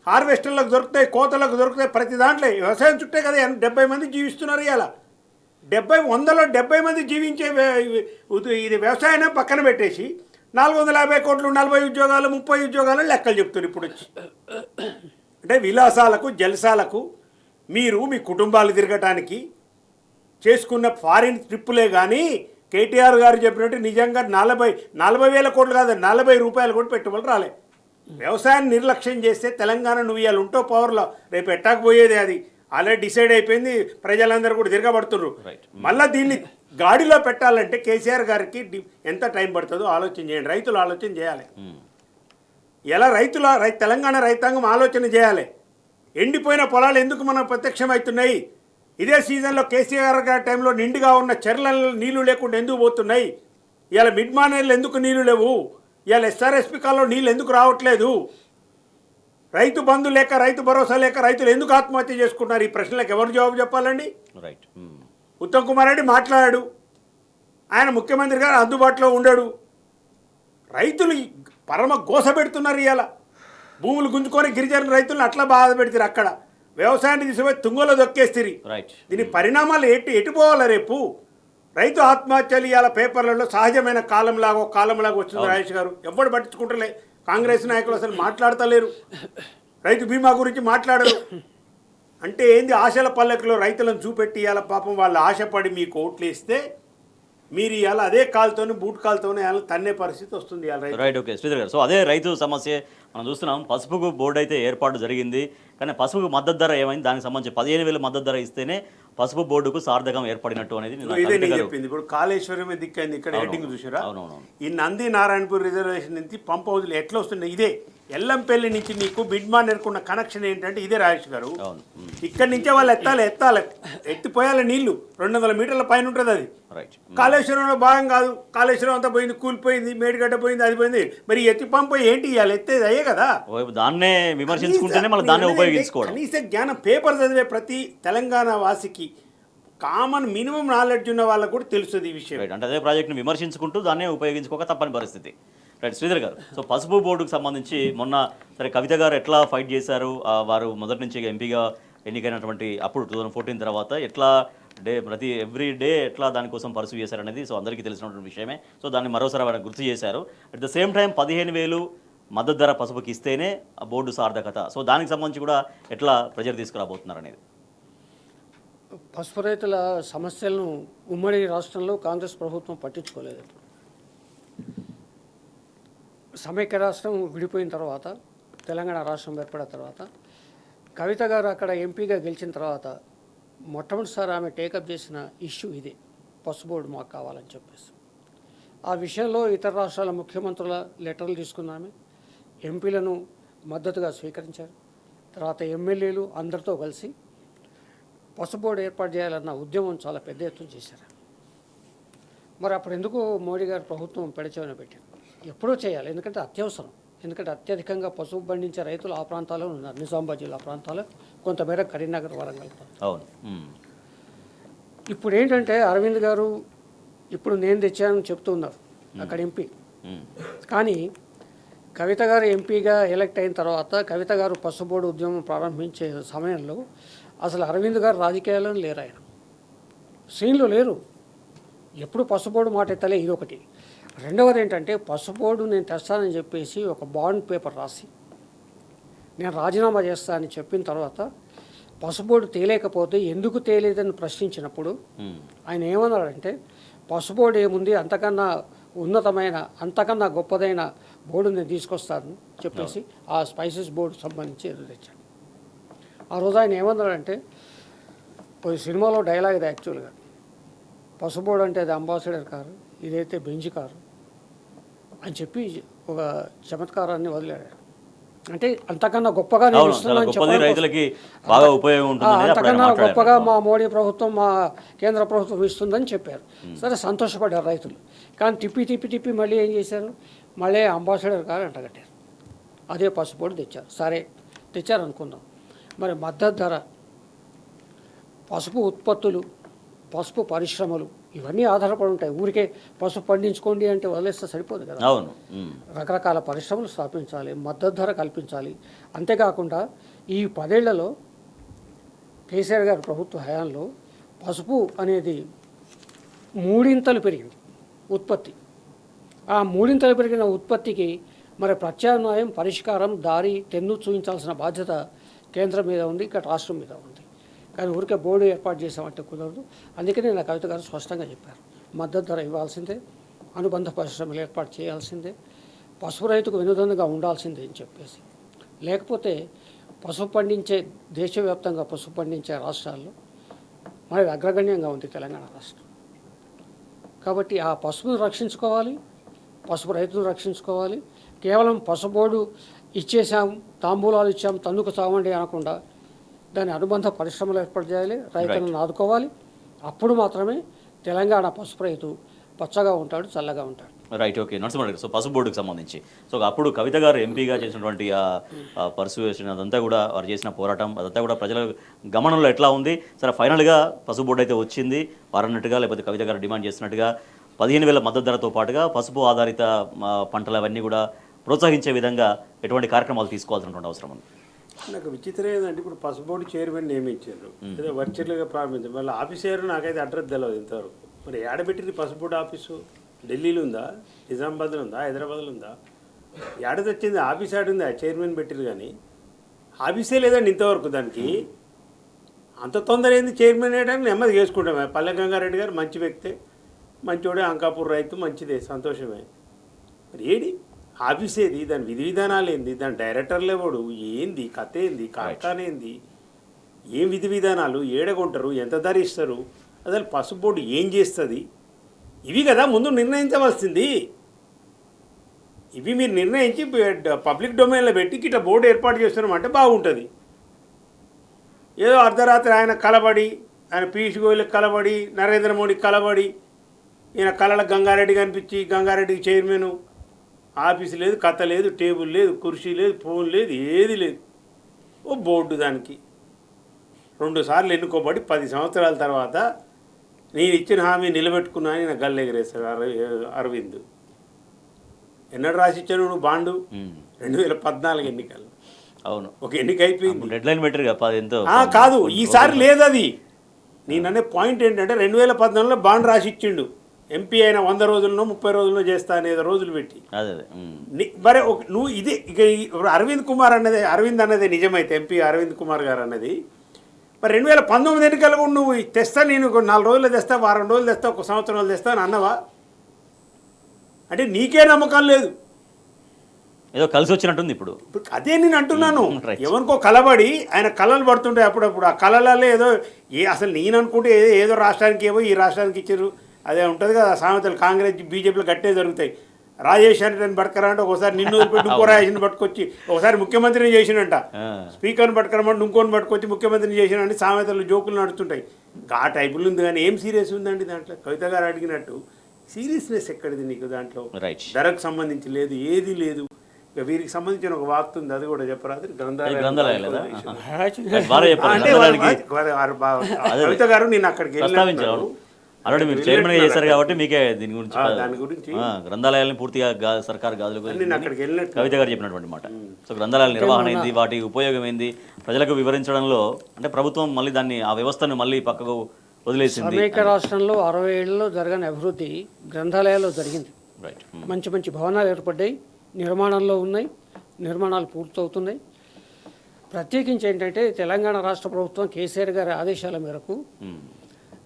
హార్వెస్టర్లకు దొరుకుతాయి, కోతలకు దొరుకుతాయి, ప్రతి దాంట్లో వ్యవసాయం చుట్టే కదా 70 మంది జీవిస్తున్నారు. ఇలా 100 మంది జీవించే ఇది వ్యవసాయాన్ని పక్కన పెట్టేసి 450 కోట్లు, 40 ఉద్యోగాలు, 30 ఉద్యోగాలు లెక్కలు చెప్తున్నారు ఇప్పుడు వచ్చి. అంటే విలాసాలకు, జలసాలకు మీరు మీ కుటుంబాలు తిరగటానికి చేసుకున్న ఫారిన్ ట్రిప్పులే కానీ కేటీఆర్ గారు చెప్పినట్టు నిజంగా 40,000 కోట్లు కాదు, 40 రూపాయలు కూడా పెట్టుబడులు రాలే. వ్యవసాయాన్ని నిర్లక్ష్యం చేస్తే తెలంగాణ నువ్వు ఇవాళ ఉంటో పవర్లో, రేపు ఎట్టాకపోయేది అది ఆల్రెడీ డిసైడ్ అయిపోయింది. ప్రజలందరూ కూడా తిరగబడుతున్నారు. మళ్ళీ దీన్ని గాడిలో పెట్టాలంటే కేసీఆర్ గారికి ఎంత టైం పడుతుందో ఆలోచన చేయండి. రైతులు ఆలోచన చేయాలి. ఎలా తెలంగాణ రైతాంగం ఆలోచన చేయాలి. ఎండిపోయిన పొలాలు ఎందుకు మనం ప్రత్యక్షమవుతున్నాయి? ఇదే సీజన్లో కేసీఆర్ గారి టైంలో నిండుగా ఉన్న చెర్లలో నీళ్లు లేకుండా ఎందుకు పోతున్నాయి? ఇవాళ మిడ్ మానేర్లు ఎందుకు నీళ్లు లేవు? ఇవాళ ఎస్ఆర్ఎస్పి కాల్లో నీళ్ళు ఎందుకు రావట్లేదు? రైతు బంధు లేక, రైతు భరోసా లేక రైతులు ఎందుకు ఆత్మహత్య చేసుకుంటున్నారు? ఈ ప్రశ్నలకు ఎవరు జవాబు చెప్పాలండి? రైట్. ఉత్తమ్ కుమార్ రెడ్డి మాట్లాడాడు, ఆయన ముఖ్యమంత్రి గారు అందుబాటులో ఉండడు. రైతులు పరమ గోస పెడుతున్నారు. ఇవాళ భూములు గుంజుకొని గిరిజన రైతులను అట్లా బాధ పెడతారు. అక్కడ వ్యవసాయాన్ని తీసుకుపోయి తుంగలో దొక్కేస్తారు. దీని పరిణామాలు ఎటు పోవాలి? రేపు రైతు ఆత్మహత్యలు ఇవాళ పేపర్లలో సహజమైన కాలంలాగా వచ్చింది. రాజేష్ గారు ఎవ్వడు పట్టించుకుంటలే. కాంగ్రెస్ నాయకులు అసలు మాట్లాడతలేరు. రైతు బీమా గురించి మాట్లాడరు. అంటే ఏంది ఆశల పల్లకిలో రైతులను చూపెట్టి ఇవాళ పాపం వాళ్ళు ఆశపడి మీకు ఓట్లు వేస్తే మీరు ఇవాళ అదే కాలుతోని బూట్ కాలుతోనే ఇవాళ తన్నే పరిస్థితి వస్తుంది ఇవాళ రైతు. రైట్, ఓకే శ్రీధర్ గారు. సో అదే రైతు సమస్య మనం చూస్తున్నాం. పసుపుకు బోర్డు అయితే ఏర్పాటు జరిగింది, కానీ పసుపుకు మద్దతు ధర ఏమైంది? దానికి సంబంధించి 15,000 మద్దతు ధర ఇస్తేనే పసుపు బోర్డుకు సార్థకం ఏర్పడినట్టు అనేది నిన్న ఇదే కవిత నేను గారు- చెప్పింది. ఇప్పుడు కాళేశ్వరమే దిక్కైంది, ఇక్కడ హెడ్డింగ్ చూసారా? అవునవును. ఈ నంది నారాయణపూర్ రిజర్వేషన్ నుంచి పంప్ హౌస్లు ఎట్లా వస్తున్నాయి? ఇదే ఎల్లంపల్లి నుంచి నీకు బిడ్మానేర్కున్న కనెక్షన్ ఏంటంటే ఇదే రాజేష్ గారు. అవును. ఇక్కడి నుంచే వాళ్ళు ఎత్తాలి ఎత్తిపోయాలి నీళ్లు. 200 మీటర్ల పైన ఉంటుంది అది. రైట్. కాళేశ్వరంలో భాగం కాదు. కాళేశ్వరం అంతా పోయింది, కూలిపోయింది, మేడిగడ్డ పోయింది, అది పోయింది. మరి ఎత్తి పంప ఏంటి ఇవ్వాలి? ఎత్తేది అయ్యే కదా. ఓవైపు దాన్నే విమర్శించుకుంటేనే మళ్ళీ దాన్నే ఉపయోగించుకోవడం. కనీస జ్ఞానం పేపర్ చదివే ప్రతి తెలంగాణ వాసికి కామన్ మినిమం నాలెడ్జ్ ఉన్న వాళ్ళకు కూడా తెలుస్తుంది ఈ విషయం. రైట్, అంటే అదే ప్రాజెక్ట్ని విమర్శించుకుంటూ దాన్నే ఉపయోగించుకోక తప్పని పరిస్థితి. రైట్ శ్రీధర్ గారు, సో పసుపు బోర్డుకు సంబంధించి మొన్న సరే కవిత గారు ఎట్లా ఫైట్ చేశారు, వారు మొదటి నుంచి ఎంపీగా ఎన్నికైనటువంటి అప్పుడు 2014 తర్వాత ఎట్లా ప్రతి ఎవ్రీ డే ఎట్లా దానికోసం పర్సూ చేశారనేది సో అందరికీ తెలిసినటువంటి విషయమే. సో దాన్ని మరోసారి ఆయన గుర్తు చేశారు. అట్ ద సేమ్ టైం 15,000 మద్దతు ధర పసుపుకి ఇస్తేనే ఆ బోర్డు సార్థకత. సో దానికి సంబంధించి కూడా ఎట్లా ప్రెజర్ తీసుకురాబోతున్నారు అనేది. పసుపు రైతుల సమస్యలను ఉమ్మడి రాష్ట్రంలో కాంగ్రెస్ ప్రభుత్వం పట్టించుకోలేదు. సమైక్య రాష్ట్రం విడిపోయిన తర్వాత, తెలంగాణ రాష్ట్రం ఏర్పడిన తర్వాత, కవిత గారు అక్కడ ఎంపీగా గెలిచిన తర్వాత మొట్టమొదటిసారి ఆమె టేకప్ చేసిన ఇష్యూ ఇదే, పసుపు బోర్డు మాకు కావాలని చెప్పేసి. ఆ విషయంలో ఇతర రాష్ట్రాల ముఖ్యమంత్రుల లెటర్లు తీసుకున్నామే, ఎంపీలను మద్దతుగా స్వీకరించారు. తర్వాత ఎమ్మెల్యేలు అందరితో కలిసి పసుపు బోర్డు ఏర్పాటు చేయాలన్న ఉద్యమం చాలా పెద్ద ఎత్తున చేశారు. మరి అప్పుడు ఎందుకు మోడీ గారు ప్రభుత్వం పెడచెవిన పెట్టారు? ఎప్పుడూ చేయాలి, ఎందుకంటే అత్యవసరం. ఎందుకంటే అత్యధికంగా పసుపు పండించే రైతులు ఆ ప్రాంతాల్లో ఉన్నారు. నిజామాబాద్ జిల్లా ప్రాంతాల్లో, కొంతమేర కరీంనగర్, వరంగల్. అవును. ఇప్పుడు ఏంటంటే అరవింద్ గారు ఇప్పుడు నేను తెచ్చానని చెప్తున్నారు అక్కడ ఎంపీ. కానీ కవిత గారు ఎంపీగా ఎలక్ట్ అయిన తర్వాత, కవిత గారు పసుపు బోర్డు ఉద్యమం ప్రారంభించే సమయంలో అసలు అరవింద్ గారు రాజకీయాల్లో లేరు, ఆయన సీన్లో లేరు. ఎప్పుడు పసుపు బోర్డు మాట ఎత్తలే, ఇది ఒకటి. రెండవది ఏంటంటే పసుపు బోర్డు నేను తెస్తానని చెప్పేసి ఒక బాండ్ పేపర్ రాసి నేను రాజీనామా చేస్తానని చెప్పిన తర్వాత పసుపు బోర్డు తేలేకపోతే ఎందుకు తేలేదని ప్రశ్నించినప్పుడు ఆయన ఏమన్నాడంటే, పసుపు బోర్డు ఏముంది, అంతకన్నా ఉన్నతమైన, అంతకన్నా గొప్పదైన బోర్డు నేను తీసుకొస్తాను చెప్పేసి ఆ స్పైసెస్ బోర్డు సంబంధించి ఎదురు తెచ్చాను. ఆ రోజు ఆయన ఏమన్నాడంటే, సినిమాలో డైలాగ్ ఇది యాక్చువల్గా, పసుపు బోర్డు అంటే అది అంబాసిడర్ కారు, ఇదైతే బెంజ్ కారు అని చెప్పి ఒక చమత్కారాన్ని వదిలాడు. అంటే అంతకన్నా గొప్పగా నేను ఇస్తున్నాను చెప్పడం, రైతులకి బాగా ఉపయోగం ఉంటుంది, అంతకన్నా గొప్పగా మా మోడీ ప్రభుత్వం, మా కేంద్ర ప్రభుత్వం ఇస్తుందని చెప్పారు. సరే, సంతోషపడ్డారు రైతులు. కానీ తిప్పి మళ్ళీ ఏం చేశారు, మళ్ళీ అంబాసిడర్ కారు అంటగట్టారు. అదే పసుపు బోర్డు తెచ్చారు. సరే తెచ్చారు అనుకుందాం, మరి మద్దతు ధర, పసుపు ఉత్పత్తులు, పసుపు పరిశ్రమలు ఇవన్నీ ఆధారపడి ఉంటాయి. ఊరికే పసుపు పండించుకోండి అంటే వదిలేస్తే సరిపోదు కదా. అవును. రకరకాల పరిశ్రమలు స్థాపించాలి, మద్దతు ధర కల్పించాలి. అంతేకాకుండా ఈ 10 ఏళ్లలో కేసీఆర్ గారి ప్రభుత్వ హయాంలో పసుపు అనేది 3 ఇంతలు పెరిగింది ఉత్పత్తి. ఆ 3 ఇంతలు పెరిగిన ఉత్పత్తికి మరి ప్రత్యామ్నాయం, పరిష్కారం, దారి, తెన్ను చూపించాల్సిన బాధ్యత కేంద్రం మీద ఉంది, ఇక్కడ రాష్ట్రం మీద ఉంది. కానీ ఊరికే బోర్డు ఏర్పాటు చేసామంటే కుదరదు. అందుకనే నా కవిత గారు స్పష్టంగా చెప్పారు, మద్దతు ధర ఇవ్వాల్సిందే, అనుబంధ పరిశ్రమలు ఏర్పాటు చేయాల్సిందే, పసుపు రైతుకు వెనుదన్నుగా ఉండాల్సిందే అని చెప్పేసి. లేకపోతే పసుపు పండించే, దేశవ్యాప్తంగా పసుపు పండించే రాష్ట్రాల్లో మనది అగ్రగణ్యంగా ఉంది తెలంగాణ రాష్ట్రం. కాబట్టి ఆ పసుపును రక్షించుకోవాలి, పసుపు రైతులను రక్షించుకోవాలి. కేవలం పసుపు బోర్డు ఇచ్చేసాం, తాంబూలాలు ఇచ్చాం, తన్నుకు చావండి అనకుండా దాని అనుబంధ పరిశ్రమలు ఏర్పాటు చేయాలి, రైతులను ఆదుకోవాలి. అప్పుడు మాత్రమే తెలంగాణ పసుపు రైతు పచ్చగా ఉంటాడు, చల్లగా ఉంటాడు. రైట్, ఓకే నరసింహ గారు. సో పసుపు బోర్డుకు సంబంధించి సో అప్పుడు కవిత గారు ఎంపీగా చేసినటువంటి పర్సువేషన్ అదంతా కూడా, వారు చేసిన పోరాటం అదంతా కూడా ప్రజల గమనంలో ఎట్లా ఉంది? సరే ఫైనల్గా పసుపు బోర్డు అయితే వచ్చింది, వారన్నట్టుగా లేకపోతే కవిత గారు డిమాండ్ చేసినట్టుగా 15,000 మద్దతు ధరతో పాటుగా పసుపు ఆధారిత పంటలు అవన్నీ కూడా ప్రోత్సహించే విధంగా ఎటువంటి కార్యక్రమాలు తీసుకోవాల్సినటువంటి అవసరం ఉంది. నాకు విచిత్రం ఏంటంటే, ఇప్పుడు పసుపు బోర్డు చైర్మన్ నియమించారు, ఏదో వర్చువల్గా ప్రారంభించారు. మళ్ళీ ఆఫీసర్ నాకైతే అడ్రస్ తెలియదు ఇంతవరకు. మరి ఏడబెట్టింది పసుపు బోర్డు ఆఫీసు? ఢిల్లీలో ఉందా, నిజామాబాద్లో ఉందా, హైదరాబాద్లో ఉందా? ఏడ తెచ్చింది ఆఫీస్ ఆడుంది, చైర్మన్ పెట్టిరు కానీ ఆఫీసే లేదండి ఇంతవరకు. దానికి అంత తొందర ఏంది చైర్మన్ వేయడానికి నెమ్మది చేసుకుంటామే. పల్లె గంగారెడ్డి గారు మంచి వ్యక్తే, మంచోడే, అంకాపూర్ రైతు మంచిదే, సంతోషమే. మరి ఏడి ఆఫీస్ ఏది, దాని విధి విధానాలు ఏంది, దాని డైరెక్టర్లు ఎవడు, ఏంది కథ, ఏంది కార్ఖాన ఏంది, ఏం విధి విధానాలు, ఏడగొంటారు, ఎంత ధర ఇస్తారు, అసలు పసుపు బోర్డు ఏం చేస్తుంది, ఇవి కదా ముందు నిర్ణయించవలసింది. ఇవి మీరు నిర్ణయించి పబ్లిక్ డొమైన్లో పెట్టి ఇట్లా బోర్డు ఏర్పాటు చేస్తున్నామంటే బాగుంటుంది. ఏదో అర్ధరాత్రి ఆయన కలబడి, ఆయన పీయూష్ గోయల్కి కలబడి, నరేంద్ర మోడీకి కలబడి, ఈయన కళల గంగారెడ్డి కనిపించి గంగారెడ్డికి చైర్మన్, ఆఫీస్ లేదు, కథ లేదు, టేబుల్ లేదు, కుర్చీ లేదు, ఫోన్ లేదు, ఏది లేదు. ఓ బోర్డు దానికి 2 సార్లు ఎన్నుకోబడి 10 సంవత్సరాల తర్వాత నేను ఇచ్చిన హామీ నిలబెట్టుకున్నా అని నా గల్లు ఎగరేశాడు అరవింద్. ఎన్నడు రాసిచ్చాను నువ్వు బాండు? 2014 ఎన్నికలు. అవును, ఒక ఎన్నిక అయిపోయింది, డెడ్ లైన్ పెట్టారు ఎంతో. కాదు ఈసారి లేదు అది. నేననే పాయింట్ ఏంటంటే 2014లో బాండ్ రాసిచ్చిండు, ఎంపీ అయిన 100 రోజుల్లో 30 రోజుల్లో చేస్తా అనేది రోజులు పెట్టి. మరి నువ్వు ఇది ఇక అరవింద్ అన్నది నిజమైతే, ఎంపీ అరవింద్ కుమార్ గారు అన్నది, మరి 2019 ఎన్నికలు కూడా నువ్వు తెస్తా, నేను 4 రోజులు తెస్తా, వారం రోజులు తెస్తా, 1 సంవత్సరం తెస్తా అని అన్నవా? అంటే నీకే నమ్మకం లేదు. ఏదో కలిసి వచ్చినట్టుంది ఇప్పుడు. అదే నేను అంటున్నాను, ఎవరికో కలబడి ఆయన కళలు పడుతుంటాయి అప్పుడప్పుడు. ఆ కళలలో ఏదో అసలు నేను అనుకుంటే ఏదో రాష్ట్రానికి ఏవో ఈ రాష్ట్రానికి ఇచ్చారు, అదే ఉంటుంది కదా సామెతలు. కాంగ్రెస్ బీజేపీలో గట్టే జరుగుతాయి. రాజేష్ అని పట్టుకరా అంటే ఒకసారి నిన్ను వదిలిపెట్టి ఇంకో రాజేష్ని పట్టుకొచ్చి, ఒకసారి ముఖ్యమంత్రిని చేసినంట, స్పీకర్ని పట్టుకరమంటే ఇంకోని పట్టుకొచ్చి ముఖ్యమంత్రిని చేసినంటే సామెతలు జోకులు నడుస్తుంటాయి. ఆ టైపులు ఉంది, కానీ ఏం సీరియస్ ఉందండి దాంట్లో? కవిత గారు అడిగినట్టు సీరియస్నెస్ ఎక్కడిది నీకు దాంట్లో? ధరకు సంబంధించి లేదు, ఏది లేదు. ఇక వీరికి సంబంధించిన ఒక వార్త ఉంది, అది కూడా చెప్పరాదు. కవిత గారు నేను అక్కడికి వెళ్ళాను, ఆల్రెడీ మీరు చైర్మన్ చేశారు కాబట్టి మీకే దాని గురించి గ్రంథాలయాలను పూర్తిగా సర్కార్ గాజులు కవిత గారు చెప్పినటువంటి మాట. సో గ్రంథాలయాల నిర్వహణ ఏంది, వాటి ఉపయోగం ఏంది ప్రజలకు వివరించడంలో అంటే ప్రభుత్వం మళ్ళీ దాన్ని ఆ వ్యవస్థను మళ్ళీ పక్కకు వదిలేసింది. అనేక రాష్ట్రంలో 60 ఏళ్లలో జరగని అభివృద్ధి గ్రంథాలయాల్లో జరిగింది. మంచి మంచి భవనాలు ఏర్పడ్డాయి, నిర్మాణంలో ఉన్నాయి, నిర్మాణాలు పూర్తవుతున్నాయి. ప్రత్యేకించి ఏంటంటే తెలంగాణ రాష్ట్ర ప్రభుత్వం కేసీఆర్ గారి ఆదేశాల మేరకు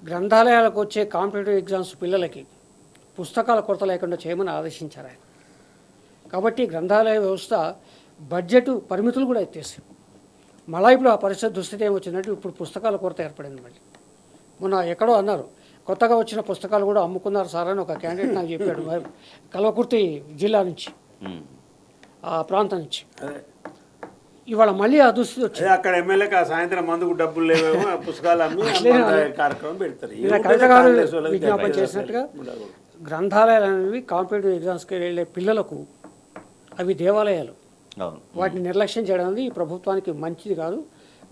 గ్రంథాలయాలకు వచ్చే కాంపిటేటివ్ ఎగ్జామ్స్ పిల్లలకి పుస్తకాల కొరత లేకుండా చేయమని ఆదేశించారు ఆయన. కాబట్టి గ్రంథాలయ వ్యవస్థ బడ్జెట్ పరిమితులు కూడా ఎత్తేసి మళ్ళీ ఇప్పుడు ఆ పరిస్థితి దుస్థితి ఏమొచ్చిందంటే ఇప్పుడు పుస్తకాల కొరత ఏర్పడింది. మళ్ళీ మొన్న ఎక్కడో అన్నారు, కొత్తగా వచ్చిన పుస్తకాలు కూడా అమ్ముకున్నారు సార్ అని ఒక క్యాండిడేట్ నాకు చెప్పాడు, కల్వకుర్తి జిల్లా నుంచి, ఆ ప్రాంతం నుంచి. ఇవాళ మళ్ళీ ఆ దుస్థితి వచ్చింది. అక్కడ ఎమ్మెల్యేకి ఆ సాయంత్రం మందుకు డబ్బులు లేవేమో, పుస్తకాలు అమ్మి కార్యక్రమం పెడతారు. కవిత గారు విజ్ఞాపన చేసినట్టుగా గ్రంథాలయాలు అనేవి కాంపిటేటివ్ ఎగ్జామ్స్కి వెళ్ళే పిల్లలకు అవి దేవాలయాలు, వాటిని నిర్లక్ష్యం చేయడం అనేది ఈ ప్రభుత్వానికి మంచిది కాదు.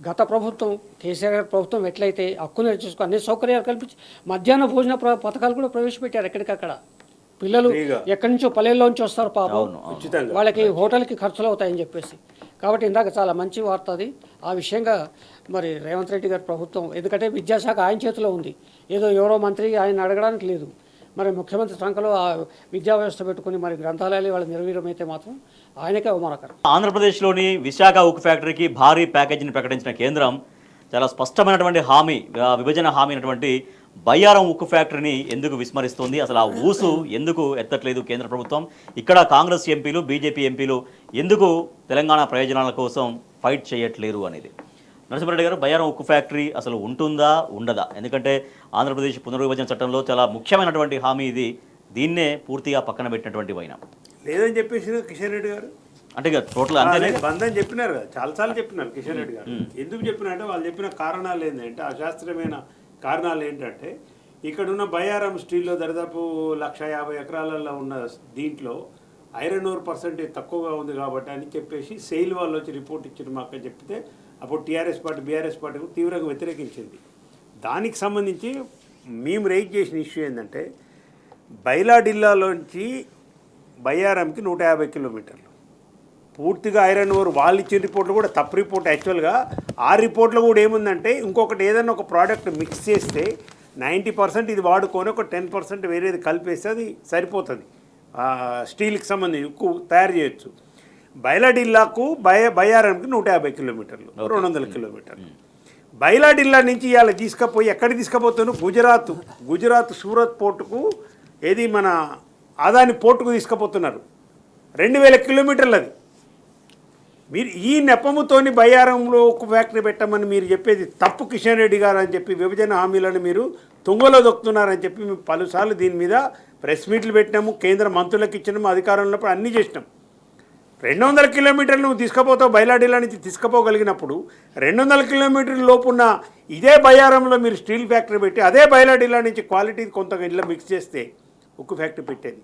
గత ప్రభుత్వం కేసీఆర్ గారి ప్రభుత్వం ఎట్లయితే హక్కును చూసుకుని అన్ని సౌకర్యాలు కల్పించి మధ్యాహ్న భోజన పథకాలు కూడా ప్రవేశపెట్టారు. ఎక్కడికక్కడ పిల్లలు ఎక్కడి నుంచో పల్లెల్లోంచి వస్తారు పాపం, వాళ్ళకి హోటల్కి ఖర్చులు అవుతాయని చెప్పేసి. కాబట్టి ఇందాక చాలా మంచి వార్త అది. ఆ విషయంగా మరి రేవంత్ రెడ్డి గారి ప్రభుత్వం, ఎందుకంటే విద్యాశాఖ ఆయన చేతిలో ఉంది, ఏదో ఎవరో మంత్రి ఆయన అడగడానికి లేదు. మరి ముఖ్యమంత్రి సంఖ్యలో ఆ విద్యా వ్యవస్థ పెట్టుకుని మరి గ్రంథాలయాలు వాళ్ళ నిర్వీర్యమైతే మాత్రం ఆయనకే అవమానకరం. ఆంధ్రప్రదేశ్లోని విశాఖ ఉక్కు ఫ్యాక్టరీకి భారీ ప్యాకేజీని ప్రకటించిన కేంద్రం చాలా స్పష్టమైనటువంటి హామీ, విభజన హామీ అయినటువంటి బయ్యారం ఉక్కు ఫ్యాక్టరీని ఎందుకు విస్మరిస్తోంది? అసలు ఆ ఊసు ఎందుకు ఎత్తట్లేదు కేంద్ర ప్రభుత్వం? ఇక్కడ కాంగ్రెస్ ఎంపీలు, బీజేపీ ఎంపీలు ఎందుకు తెలంగాణ ప్రయోజనాల కోసం ఫైట్ చేయట్లేరు అనేది. నరసింహారెడ్డి గారు, బయ్యారం ఉక్కు ఫ్యాక్టరీ అసలు ఉంటుందా ఉండదా? ఎందుకంటే ఆంధ్రప్రదేశ్ పునర్విభజన చట్టంలో చాలా ముఖ్యమైనటువంటి హామీ ఇది, దీన్నే పూర్తిగా పక్కన పెట్టినటువంటి వైనం లేదని చెప్పేసి కిషన్ రెడ్డి గారు అంటే టోటల్ అంతే బంధని చెప్పినారు కదా, చాలాసార్లు చెప్పినారు కిషన్ రెడ్డి గారు. ఎందుకు చెప్పినారంటే వాళ్ళు చెప్పిన కారణాలు ఏంటంటే, అశాస్త్రీయమైన కారణాలు ఏంటంటే, ఇక్కడున్న బయ్యారం స్టీల్లో దాదాపు 150 ఎకరాలలో ఉన్న దీంట్లో ఐరన్ ఓర్ పర్సెంటేజ్ తక్కువగా ఉంది కాబట్టి అని చెప్పేసి సెయిల్ వాళ్ళు వచ్చి రిపోర్ట్ ఇచ్చిన మాకు చెప్తే అప్పుడు టీఆర్ఎస్ పార్టీ, బీఆర్ఎస్ పార్టీ తీవ్రంగా వ్యతిరేకించింది. దానికి సంబంధించి మేము రైజ్ చేసిన ఇష్యూ ఏంటంటే, బైలాడిల్లాలోంచి బయ్యారంకి 150 కిలోమీటర్లు పూర్తిగా ఐరన్ ఓర్. వాళ్ళు ఇచ్చిన రిపోర్ట్లు కూడా తప్పు రిపోర్ట్. యాక్చువల్గా ఆ రిపోర్ట్లో కూడా ఏముందంటే, ఇంకొకటి ఏదైనా ఒక ప్రోడక్ట్ మిక్స్ చేస్తే 90% ఇది వాడుకొని ఒక 10% వేరేది కలిపేస్తే అది సరిపోతుంది, స్టీల్కి సంబంధించి ఉక్కు తయారు చేయొచ్చు. బయలాడిల్లాకు బయ్యారంకి 150 కిలోమీటర్లు, 200 కిలోమీటర్లు. బైలాడిల్లా నుంచి ఇవాళ తీసుకుపోయి ఎక్కడికి తీసుకుపోతాను? గుజరాత్ సూరత్ పోర్టుకు, ఏది మన ఆదాని పోర్టుకు తీసుకుపోతున్నారు. 2000 కిలోమీటర్లు అది. మీరు ఈ నెపముతోని బయ్యారంలో ఉక్కు ఫ్యాక్టరీ పెట్టమని మీరు చెప్పేది తప్పు కిషన్ రెడ్డి గారు అని చెప్పి విభజన హామీలను మీరు తుంగలో దొక్కుతున్నారని చెప్పి మేము పలుసార్లు దీని మీద ప్రెస్ మీట్లు పెట్టినాము, కేంద్ర మంత్రులకు ఇచ్చినాము, అధికారంలో ఉన్నప్పుడు అన్నీ చేసినాం. 200 కిలోమీటర్లు నువ్వు తీసుకుపోతావు, బయలాడిలా నుంచి తీసుకుపోగలిగినప్పుడు 200 కిలోమీటర్ల లోపు ఉన్న ఇదే బయ్యారంలో మీరు స్టీల్ ఫ్యాక్టరీ పెట్టి అదే బయలాడిలా నుంచి క్వాలిటీ కొంత ఇళ్ళ మిక్స్ చేస్తే ఉక్కు ఫ్యాక్టరీ పెట్టేది.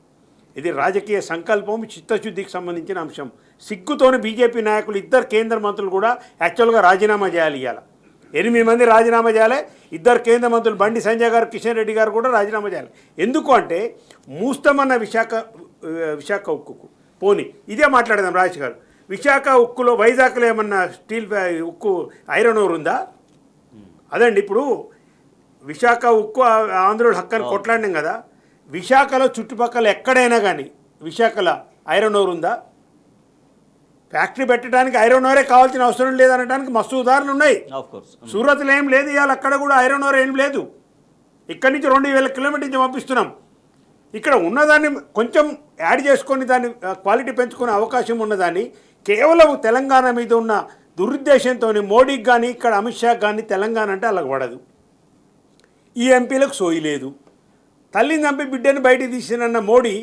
ఇది రాజకీయ సంకల్పం, చిత్తశుద్ధికి సంబంధించిన అంశం. సిగ్గుతోని బీజేపీ నాయకులు ఇద్దరు కేంద్ర మంత్రులు కూడా యాక్చువల్గా రాజీనామా చేయాలి. ఇవాళ 8 మంది రాజీనామా చేయాలి. ఇద్దరు కేంద్ర మంత్రులు బండి సంజయ్ గారు, కిషన్ రెడ్డి గారు కూడా రాజీనామా చేయాలి. ఎందుకు అంటే మూస్తామన్న విశాఖ ఉక్కుకు పోని ఇదే మాట్లాడదాం. రాజేష్ గారు, విశాఖ ఉక్కులో వైజాగ్లో ఏమన్నా స్టీల్ ఉక్కు ఐరన్ ఓర్ ఉందా? అదండి ఇప్పుడు విశాఖ ఉక్కు ఆంధ్రుల హక్కని కొట్లాడినాం కదా. విశాఖలో చుట్టుపక్కల ఎక్కడైనా కానీ విశాఖలో ఐరన్ ఓర్ ఉందా? ఫ్యాక్టరీ పెట్టడానికి ఐరన్ ఓరే కావాల్సిన అవసరం లేదనడానికి మస్తు ఉదాహరణలు ఉన్నాయి. సూరత్లో ఏం లేదు, ఇవాళ అక్కడ కూడా ఐరన్ ఓర్ ఏం లేదు. ఇక్కడి నుంచి 2000 కిలోమీటర్ నుంచి పంపిస్తున్నాం. ఇక్కడ ఉన్నదాన్ని కొంచెం యాడ్ చేసుకొని దాన్ని క్వాలిటీ పెంచుకునే అవకాశం ఉన్నదాన్ని కేవలం తెలంగాణ మీద ఉన్న దురుద్దేశంతో మోడీకి కానీ ఇక్కడ అమిత్ షాకి కానీ తెలంగాణ అంటే అలాగ పడదు. ఈ ఎంపీలకు సోయి లేదు. తల్లిని చంపి బిడ్డని బయటికి తీసినన్న మోడీ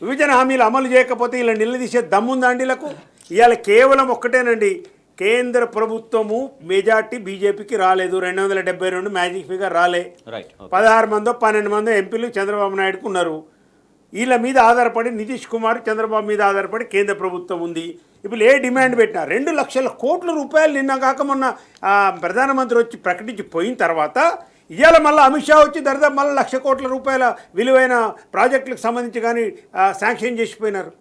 విభజన హామీలు అమలు చేయకపోతే ఇలా నిలదీసే దమ్ముందాండీలకు. ఇవాళ కేవలం ఒక్కటేనండి, కేంద్ర ప్రభుత్వము మెజార్టీ బీజేపీకి రాలేదు. 272 మ్యాజిక్ ఫిగర్ రాలే. 16 మందో 12 మందో ఎంపీలు చంద్రబాబు నాయుడుకు ఉన్నారు. వీళ్ళ మీద ఆధారపడి నితీష్ కుమార్, చంద్రబాబు మీద ఆధారపడి కేంద్ర ప్రభుత్వం ఉంది. ఇప్పుడు ఏ డిమాండ్ పెట్టినా 2 లక్షల కోట్ల రూపాయలు నిన్న కాక మొన్న ప్రధానమంత్రి వచ్చి ప్రకటించి పోయిన తర్వాత ఇవాళ మళ్ళీ అమిత్ షా వచ్చి దరిదాపు మళ్ళీ 1,00,000 కోట్ల రూపాయల విలువైన ప్రాజెక్టులకు సంబంధించి కానీ శాంక్షన్ చేసిపోయినారు.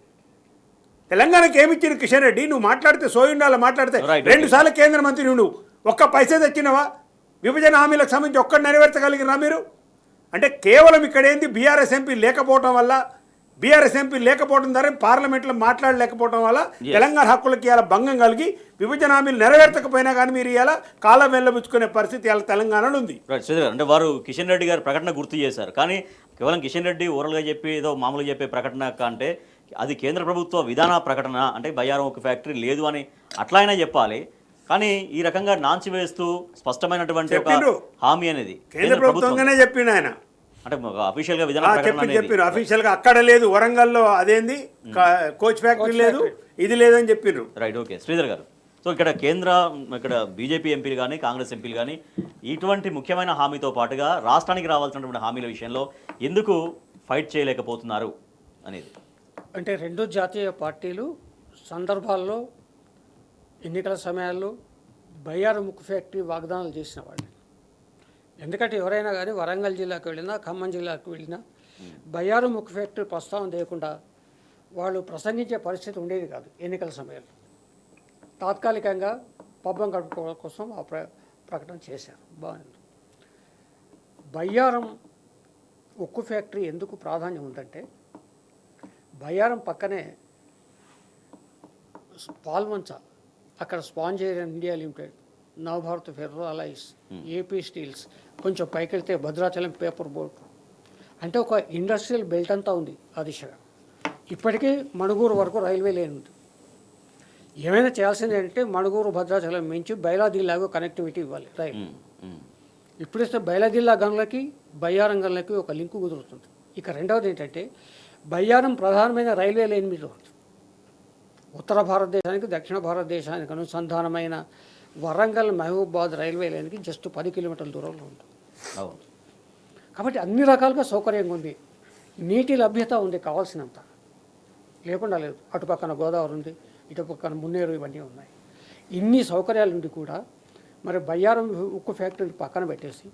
తెలంగాణకి ఏమిచ్చారు కిషన్ రెడ్డి? నువ్వు మాట్లాడితే సోయి ఉండాలి. మాట్లాడితే 2 సార్లు కేంద్ర మంత్రి నువ్వు ఒక్క పైసా తెచ్చినవా? విభజన హామీలకు సంబంధించి ఒక్కటి నెరవేర్చగలిగినా మీరు? అంటే కేవలం ఇక్కడ ఏంది బీఆర్ఎస్ ఎంపీ లేకపోవడం వల్ల, బీఆర్ఎస్ ఎంపీ లేకపోవడం ద్వారా పార్లమెంట్లో మాట్లాడలేకపోవడం వల్ల తెలంగాణ హక్కులకి ఇలా భంగం కలిగి విభజన హామీలు నెరవేర్చకపోయినా కానీ మీరు ఇలా కాలం వెళ్ళబుచ్చుకునే పరిస్థితి ఇలా తెలంగాణలో ఉంది. అంటే వారు కిషన్ రెడ్డి గారి ప్రకటన గుర్తు చేశారు. కానీ కేవలం కిషన్ రెడ్డి ఓరల్గా చెప్పి ఏదో మామూలుగా చెప్పే ప్రకటన అంటే అది కేంద్ర ప్రభుత్వ విధాన ప్రకటన. అంటే బయ్యారం ఒక ఫ్యాక్టరీ లేదు అని అట్లా అయినా చెప్పాలి. కానీ ఈ రకంగా నాంచి వేస్తూ స్పష్టమైనటువంటి ఒక హామీ అనేది కేంద్ర ప్రభుత్వంగానే చెప్పిండు ఆయన. అంటే అఫీషియల్ గా విధానం చెప్పారు. అఫీషియల్ గా అక్కడ లేదు, వరంగల్లో అదేంది కోచ్ ఫ్యాక్టరీ లేదు, ఇది లేదని చెప్పారు. రైట్, ఓకే శ్రీధర్ గారు. సో ఇక్కడ బీజేపీ ఎంపీలు కానీ కాంగ్రెస్ ఎంపీలు కానీ ఇటువంటి ముఖ్యమైన హామీతో పాటుగా రాష్ట్రానికి రావాల్సినటువంటి హామీల విషయంలో ఎందుకు ఫైట్ చేయలేకపోతున్నారు అనేది? అంటే 2 జాతీయ పార్టీలు సందర్భాల్లో ఎన్నికల సమయాల్లో బయ్యారం ఉక్కు ఫ్యాక్టరీ వాగ్దానాలు చేసిన వాళ్ళు. ఎందుకంటే ఎవరైనా కానీ వరంగల్ జిల్లాకు వెళ్ళినా, ఖమ్మం జిల్లాకు వెళ్ళినా బయ్యారం ఉక్కు ఫ్యాక్టరీ ప్రస్తావన లేకుండా వాళ్ళు ప్రసంగించే పరిస్థితి ఉండేది కాదు. ఎన్నికల సమయంలో తాత్కాలికంగా పబ్బం గడుపుకోవడం కోసం ఆ ప్రకటన చేశారు. బాగుంది. బయ్యారం ఉక్కు ఫ్యాక్టరీ ఎందుకు ప్రాధాన్యం ఉందంటే బయ్యారం పక్కనే పాల్వంచ, అక్కడ sponge iron India limited, Navabharat ferro alloys, AP steels, కొంచెం పైకెళ్తే భద్రాచలం పేపర్ బోర్డ్, అంటే ఒక ఇండస్ట్రియల్ బెల్ట్ అంతా ఉంది ఆ దిశగా. ఇప్పటికీ మణుగూరు వరకు రైల్వే లైన్ ఉంది. ఏమైనా చేయాల్సింది ఏంటంటే మణుగూరు భద్రాచలం మించి బయలాదిల్లాగా కనెక్టివిటీ ఇవ్వాలి రైలు. ఇప్పుడిస్తే బయలాదిల్లా గనులకి బయ్యారం గనులకి ఒక లింకు కుదురుతుంది. ఇక రెండవది ఏంటంటే బయ్యారం ప్రధానమైన రైల్వే లైన్ మీద ఉంటుంది. ఉత్తర భారతదేశానికి దక్షిణ భారతదేశానికి అనుసంధానమైన వరంగల్ మహబూబాద్ రైల్వే లైన్కి జస్ట్ 10 కిలోమీటర్ల దూరంలో ఉంటుంది. కాబట్టి అన్ని రకాలుగా సౌకర్యంగా ఉంది. నీటి లభ్యత ఉంది కావాల్సినంత, లేకుండా లేదు. అటు పక్కన గోదావరి ఉంది, ఇటు పక్కన మున్నేరు, ఇవన్నీ ఉన్నాయి. ఇన్ని సౌకర్యాలు ఉండి కూడా మరి బయ్యారం ఉక్కు ఫ్యాక్టరీని పక్కన పెట్టేసి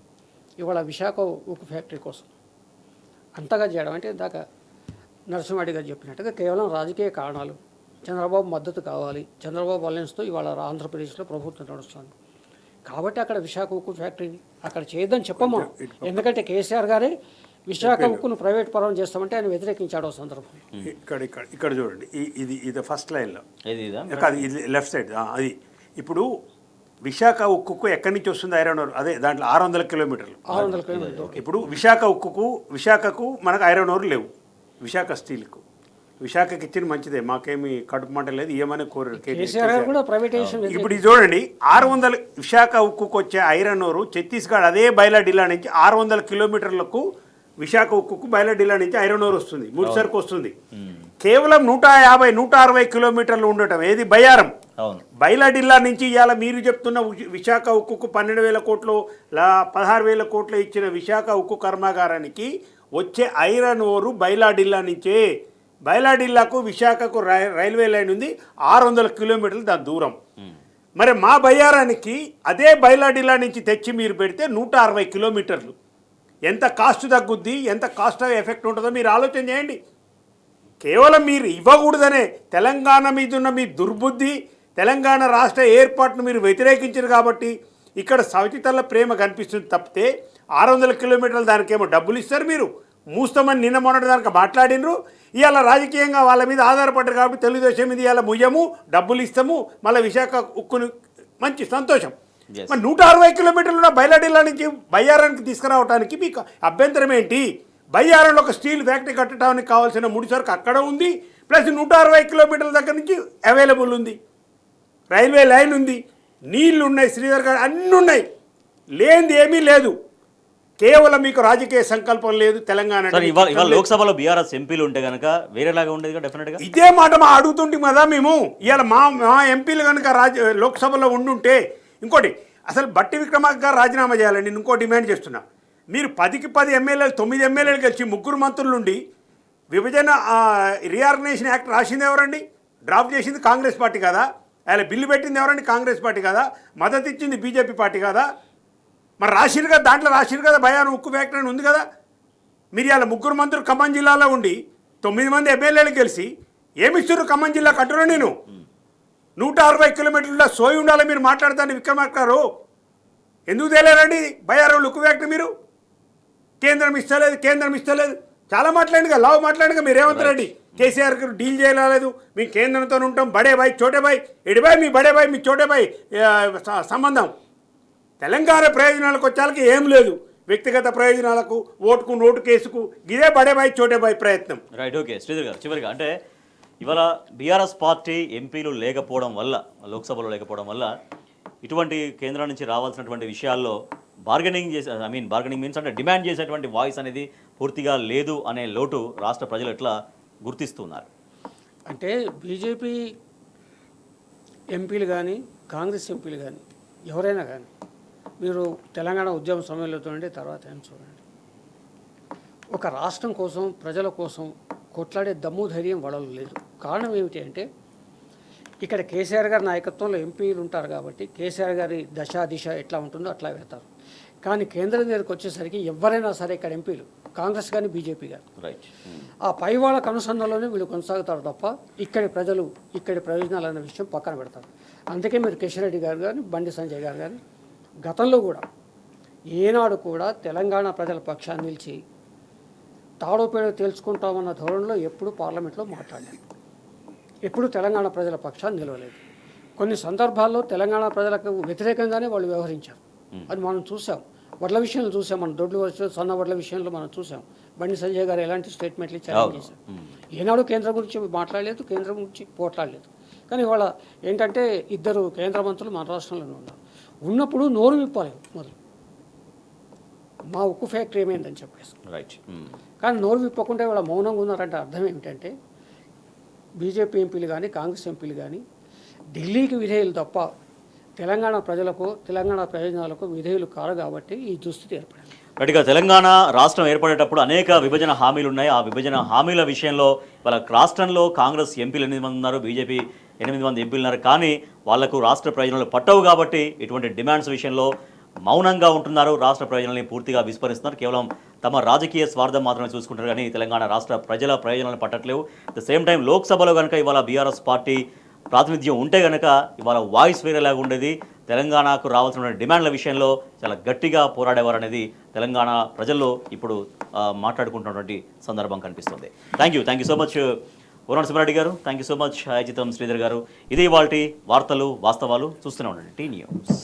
ఇవాళ విశాఖ ఉక్కు ఫ్యాక్టరీ కోసం అంతగా చేయడం అంటే ఇందాక నరసింహారెడ్డి గారు చెప్పినట్టుగా కేవలం రాజకీయ కారణాలు, చంద్రబాబు మద్దతు కావాలి, చంద్రబాబు అలయన్స్తో ఇవాళ ఆంధ్రప్రదేశ్లో ప్రభుత్వం నడుస్తుంది. కాబట్టి అక్కడ విశాఖ ఉక్కు ఫ్యాక్టరీని అక్కడ చేయొద్దని చెప్పము. ఎందుకంటే కేసీఆర్ గారే విశాఖ ఉక్కును ప్రైవేట్ పరం చేస్తామంటే ఆయన వ్యతిరేకించాడు సందర్భం. ఇక్కడ చూడండి, ఇది ఫస్ట్ లైన్లో, ఇది లెఫ్ట్ సైడ్. అది ఇప్పుడు విశాఖ ఉక్కుకు ఎక్కడి నుంచి వస్తుంది ఐరన్ ఓర్? అదే దాంట్లో 600 కిలోమీటర్లు. 600 కిలోమీటర్లు. ఇప్పుడు విశాఖకు మనకు ఐరన్ ఓర్ లేవు. విశాఖ స్టీల్కు విశాఖకి ఇచ్చిన మంచిదే, మాకేమి కడుపు మంట లేదు, ఏమని కోరారు. కేసీఆర్ గారు కూడా ప్రైవేటైజేషన్ ఇప్పుడు ఇది చూడండి, 600 విశాఖ ఉక్కుకు వచ్చే ఐరన్ ఓరు ఛత్తీస్గఢ్ అదే బైలాడిల్లా నుంచి 600 కిలోమీటర్లకు విశాఖ ఉక్కుకు బైలాడిల్లా నుంచి ఐరన్ ఓర్ వస్తుంది, ముడిసరుకు వస్తుంది. కేవలం 150-160 కిలోమీటర్లు ఉండటం ఏది బయ్యారం. బైలాడిల్లా నుంచి ఇవాళ మీరు చెప్తున్న విశాఖ ఉక్కుకు 12,000 కోట్లు 16,000 కోట్లు ఇచ్చిన విశాఖ ఉక్కు కర్మాగారానికి వచ్చే ఐరన్ ఓరు బైలాడిల్లా నుంచే. బైలాడిల్లాకు విశాఖకు రైల్వే లైన్ ఉంది, 600 కిలోమీటర్లు దాని దూరం. మరి మా బయ్యారానికి అదే బైలాడిల్లా నుంచి తెచ్చి మీరు పెడితే 160 కిలోమీటర్లు. ఎంత కాస్ట్ తగ్గుద్ది, ఎంత కాస్ట్ ఎఫెక్ట్ ఉంటుందో మీరు ఆలోచన చేయండి. కేవలం మీరు ఇవ్వకూడదనే తెలంగాణ మీద ఉన్న మీ దుర్బుద్ధి, తెలంగాణ రాష్ట్ర ఏర్పాటును మీరు వ్యతిరేకించారు కాబట్టి ఇక్కడ సవితితల్ల ప్రేమ కనిపిస్తుంది తప్పితే 600 కిలోమీటర్లు దానికేమో డబ్బులు ఇస్తారు, మీరు మూస్తామని నిన్న మొన్నటి దానికి మాట్లాడినరు. ఇవాళ రాజకీయంగా వాళ్ళ మీద ఆధారపడ్డారు కాబట్టి తెలుగుదేశం మీద ఇవాళ ముయ్యము, డబ్బులు ఇస్తాము, మళ్ళీ విశాఖ ఉక్కుని మంచి సంతోషం. మరి 160 కిలోమీటర్లు ఉన్న బైలాడిల్లా నుంచి బయ్యారానికి తీసుకురావడానికి మీకు అభ్యంతరం ఏంటి? బయ్యారంలో ఒక స్టీల్ ఫ్యాక్టరీ కట్టడానికి కావాల్సిన ముడిసరుకు అక్కడ ఉంది, ప్లస్ 160 కిలోమీటర్ల దగ్గర నుంచి అవైలబుల్ ఉంది, రైల్వే లైన్ ఉంది, నీళ్లు ఉన్నాయి, శ్రీధర్ గారు అన్నీ ఉన్నాయి, లేనిది ఏమీ లేదు. కేవలం మీకు రాజకీయ సంకల్పం లేదు. తెలంగాణ లోక్సభలో బీఆర్ఎస్ ఎంపీలు ఉంటే కనుక వేరేలాగా ఉండేది డెఫినెట్గా. ఇదే మాట మా అడుగుతుంటాం కదా మేము. ఇవాళ మా ఎంపీలు కనుక లోక్సభలో ఉండుంటే, ఇంకోటి అసలు బట్టి విక్రమార్క గారు రాజీనామా చేయాలని నేను ఇంకో డిమాండ్ చేస్తున్నా. మీరు 10కి 10 ఎమ్మెల్యేలు 9 ఎమ్మెల్యేలు కలిసి 3 మంత్రుల నుండి విభజన రీఆర్గనైజేషన్ యాక్ట్ రాసింది ఎవరండి? డ్రాఫ్ట్ చేసింది కాంగ్రెస్ పార్టీ కదా. ఆయన బిల్లు పెట్టింది ఎవరండి? కాంగ్రెస్ పార్టీ కదా. మద్దతు ఇచ్చింది బీజేపీ పార్టీ కదా. మరి రాసిరు కదా, దాంట్లో రాసిరు కదా బయ్యారం ఉక్కు ఫ్యాక్టరీ ఉంది కదా. మీరు ఇలా 3 మంత్రులు ఖమ్మం జిల్లాలో ఉండి 9 మంది ఎమ్మెల్యేలు కలిసి ఏమిస్తారు ఖమ్మం జిల్లా కట్టురా? నేను 160 కిలోమీటర్ల సోయి ఉండాలి మీరు మాట్లాడతాను. విక్రమార్క గారు ఎందుకు తేలేరండి బయ్యారం ఉక్కు ఫ్యాక్టరీ? మీరు కేంద్రం ఇస్తలేదు చాలా మాట్లాడిగా, లావు మాట్లాడిగా. మీరు రేవంత్ రెడ్డి కేసీఆర్ గారు డీల్ చేయలేదు, మేము కేంద్రంతో ఉంటాం, బడే బాయ్ చోటే బాయ్, ఎడిబాయ్ మీ బడే బాయ్ మీ చోటే బాయ్ సంబంధం. తెలంగాణ ప్రయోజనాలకు వచ్చాలకి ఏం లేదు, వ్యక్తిగత ప్రయోజనాలకు, ఓటుకు నోటు కేసుకు ఇదే బడే బాయ్ చోటే బాయ్ ప్రయత్నం. Right, okay. శ్రీధర్ గారు చివరిగా అంటే ఇవాళ బీఆర్ఎస్ పార్టీ ఎంపీలు లేకపోవడం వల్ల, లోక్సభలో లేకపోవడం వల్ల ఇటువంటి కేంద్రం నుంచి రావాల్సినటువంటి విషయాల్లో బార్గెనింగ్ మీన్స్ అంటే డిమాండ్ చేసేటువంటి వాయిస్ అనేది పూర్తిగా లేదు అనే లోటు రాష్ట్ర ప్రజలు ఎట్లా గుర్తిస్తున్నారు? అంటే బీజేపీ ఎంపీలు కానీ కాంగ్రెస్ ఎంపీలు కానీ ఎవరైనా కానీ మీరు తెలంగాణ ఉద్యమ సమయంలో చూడండి, తర్వాత ఏం చూడండి, ఒక రాష్ట్రం కోసం ప్రజల కోసం కొట్లాడే దమ్ము ధైర్యం వాళ్ళలో లేదు. కారణం ఏమిటి అంటే ఇక్కడ కేసీఆర్ గారి నాయకత్వంలో ఎంపీలు ఉంటారు కాబట్టి కేసీఆర్ గారి దిశ ఎట్లా ఉంటుందో అట్లా వెళ్తారు. కానీ కేంద్రం దగ్గరికి వచ్చేసరికి ఎవరైనా సరే ఇక్కడ ఎంపీలు కాంగ్రెస్ కానీ బీజేపీ కానీ ఆ పై వాళ్ళ అనుసంధానంలోనే వీళ్ళు కొనసాగుతారు తప్ప ఇక్కడి ప్రజలు ఇక్కడి ప్రయోజనాలు అనే విషయం పక్కన పెడతారు. అందుకే మీరు కిషన్ రెడ్డి గారు కానీ బండి సంజయ్ గారు కానీ గతంలో కూడా ఏనాడు కూడా తెలంగాణ ప్రజల పక్షాన్ని నిలిచి తాడోపేడో తేల్చుకుంటామన్న ధోరణిలో ఎప్పుడు పార్లమెంట్లో మాట్లాడలేదు, ఎప్పుడు తెలంగాణ ప్రజల పక్షాన్ని నిలవలేదు. కొన్ని సందర్భాల్లో తెలంగాణ ప్రజలకు వ్యతిరేకంగానే వాళ్ళు వ్యవహరించారు. అది మనం చూసాం, వడ్ల విషయంలో చూసాం, మన దొడ్లు సన్న వడ్ల విషయంలో మనం చూసాం. బండి సంజయ్ గారు ఎలాంటి స్టేట్మెంట్లు ఛాలెంజ్ చేశారు. ఏనాడు కేంద్రం గురించి మాట్లాడలేదు, కేంద్రం గురించి పోట్లాడలేదు. కానీ ఇవాళ ఏంటంటే ఇద్దరు కేంద్ర మంత్రులు మన రాష్ట్రంలోనే ఉన్నారు. ఉన్నప్పుడు నోరు విప్పాలి మొదలు, మా ఉక్కు ఫ్యాక్టరీ ఏమైందని చెప్పేసి. కానీ నోరు విప్పకుండా ఇవాళ మౌనంగా ఉన్నారంటే అర్థం ఏమిటంటే బీజేపీ ఎంపీలు కానీ కాంగ్రెస్ ఎంపీలు కానీ ఢిల్లీకి విధేయులు తప్ప తెలంగాణ ప్రజలకు తెలంగాణ ప్రయోజనాలకు విధేయులు కారు కాబట్టి ఈ దుస్థితి ఏర్పడింది. రైట్గా తెలంగాణ రాష్ట్రం ఏర్పడేటప్పుడు అనేక విభజన హామీలు ఉన్నాయి. ఆ విభజన హామీల విషయంలో వాళ్ళ రాష్ట్రంలో కాంగ్రెస్ ఎంపీలు 8 మంది ఉన్నారు, బీజేపీ 8 మంది ఎంపీలు ఉన్నారు. కానీ వాళ్లకు రాష్ట్ర ప్రయోజనాలు పట్టవు కాబట్టి ఇటువంటి డిమాండ్స్ విషయంలో మౌనంగా ఉంటున్నారు, రాష్ట్ర ప్రయోజనాలని పూర్తిగా విస్మరిస్తున్నారు. కేవలం తమ రాజకీయ స్వార్థం మాత్రమే చూసుకుంటారు కానీ తెలంగాణ రాష్ట్ర ప్రజల ప్రయోజనాలను పట్టట్లేవు. అట్ ద సేమ్ టైం లోక్సభలో కనుక ఇవాళ బీఆర్ఎస్ పార్టీ ప్రాతినిధ్యం ఉంటే కనుక ఇవాళ వాయిస్ వేరేలాగా ఉండేది. తెలంగాణకు రావాల్సిన డిమాండ్ల విషయంలో చాలా గట్టిగా పోరాడేవారు అనేది తెలంగాణ ప్రజల్లో ఇప్పుడు మాట్లాడుకుంటున్నటువంటి సందర్భం కనిపిస్తుంది. Thank you so much Varuna Simhareddy గారు. Thank you so much Ajitham Sridhar గారు. ఇది ఇవాల్టి వార్తలు వాస్తవాలు. చూస్తూనే ఉండండి టీ న్యూస్.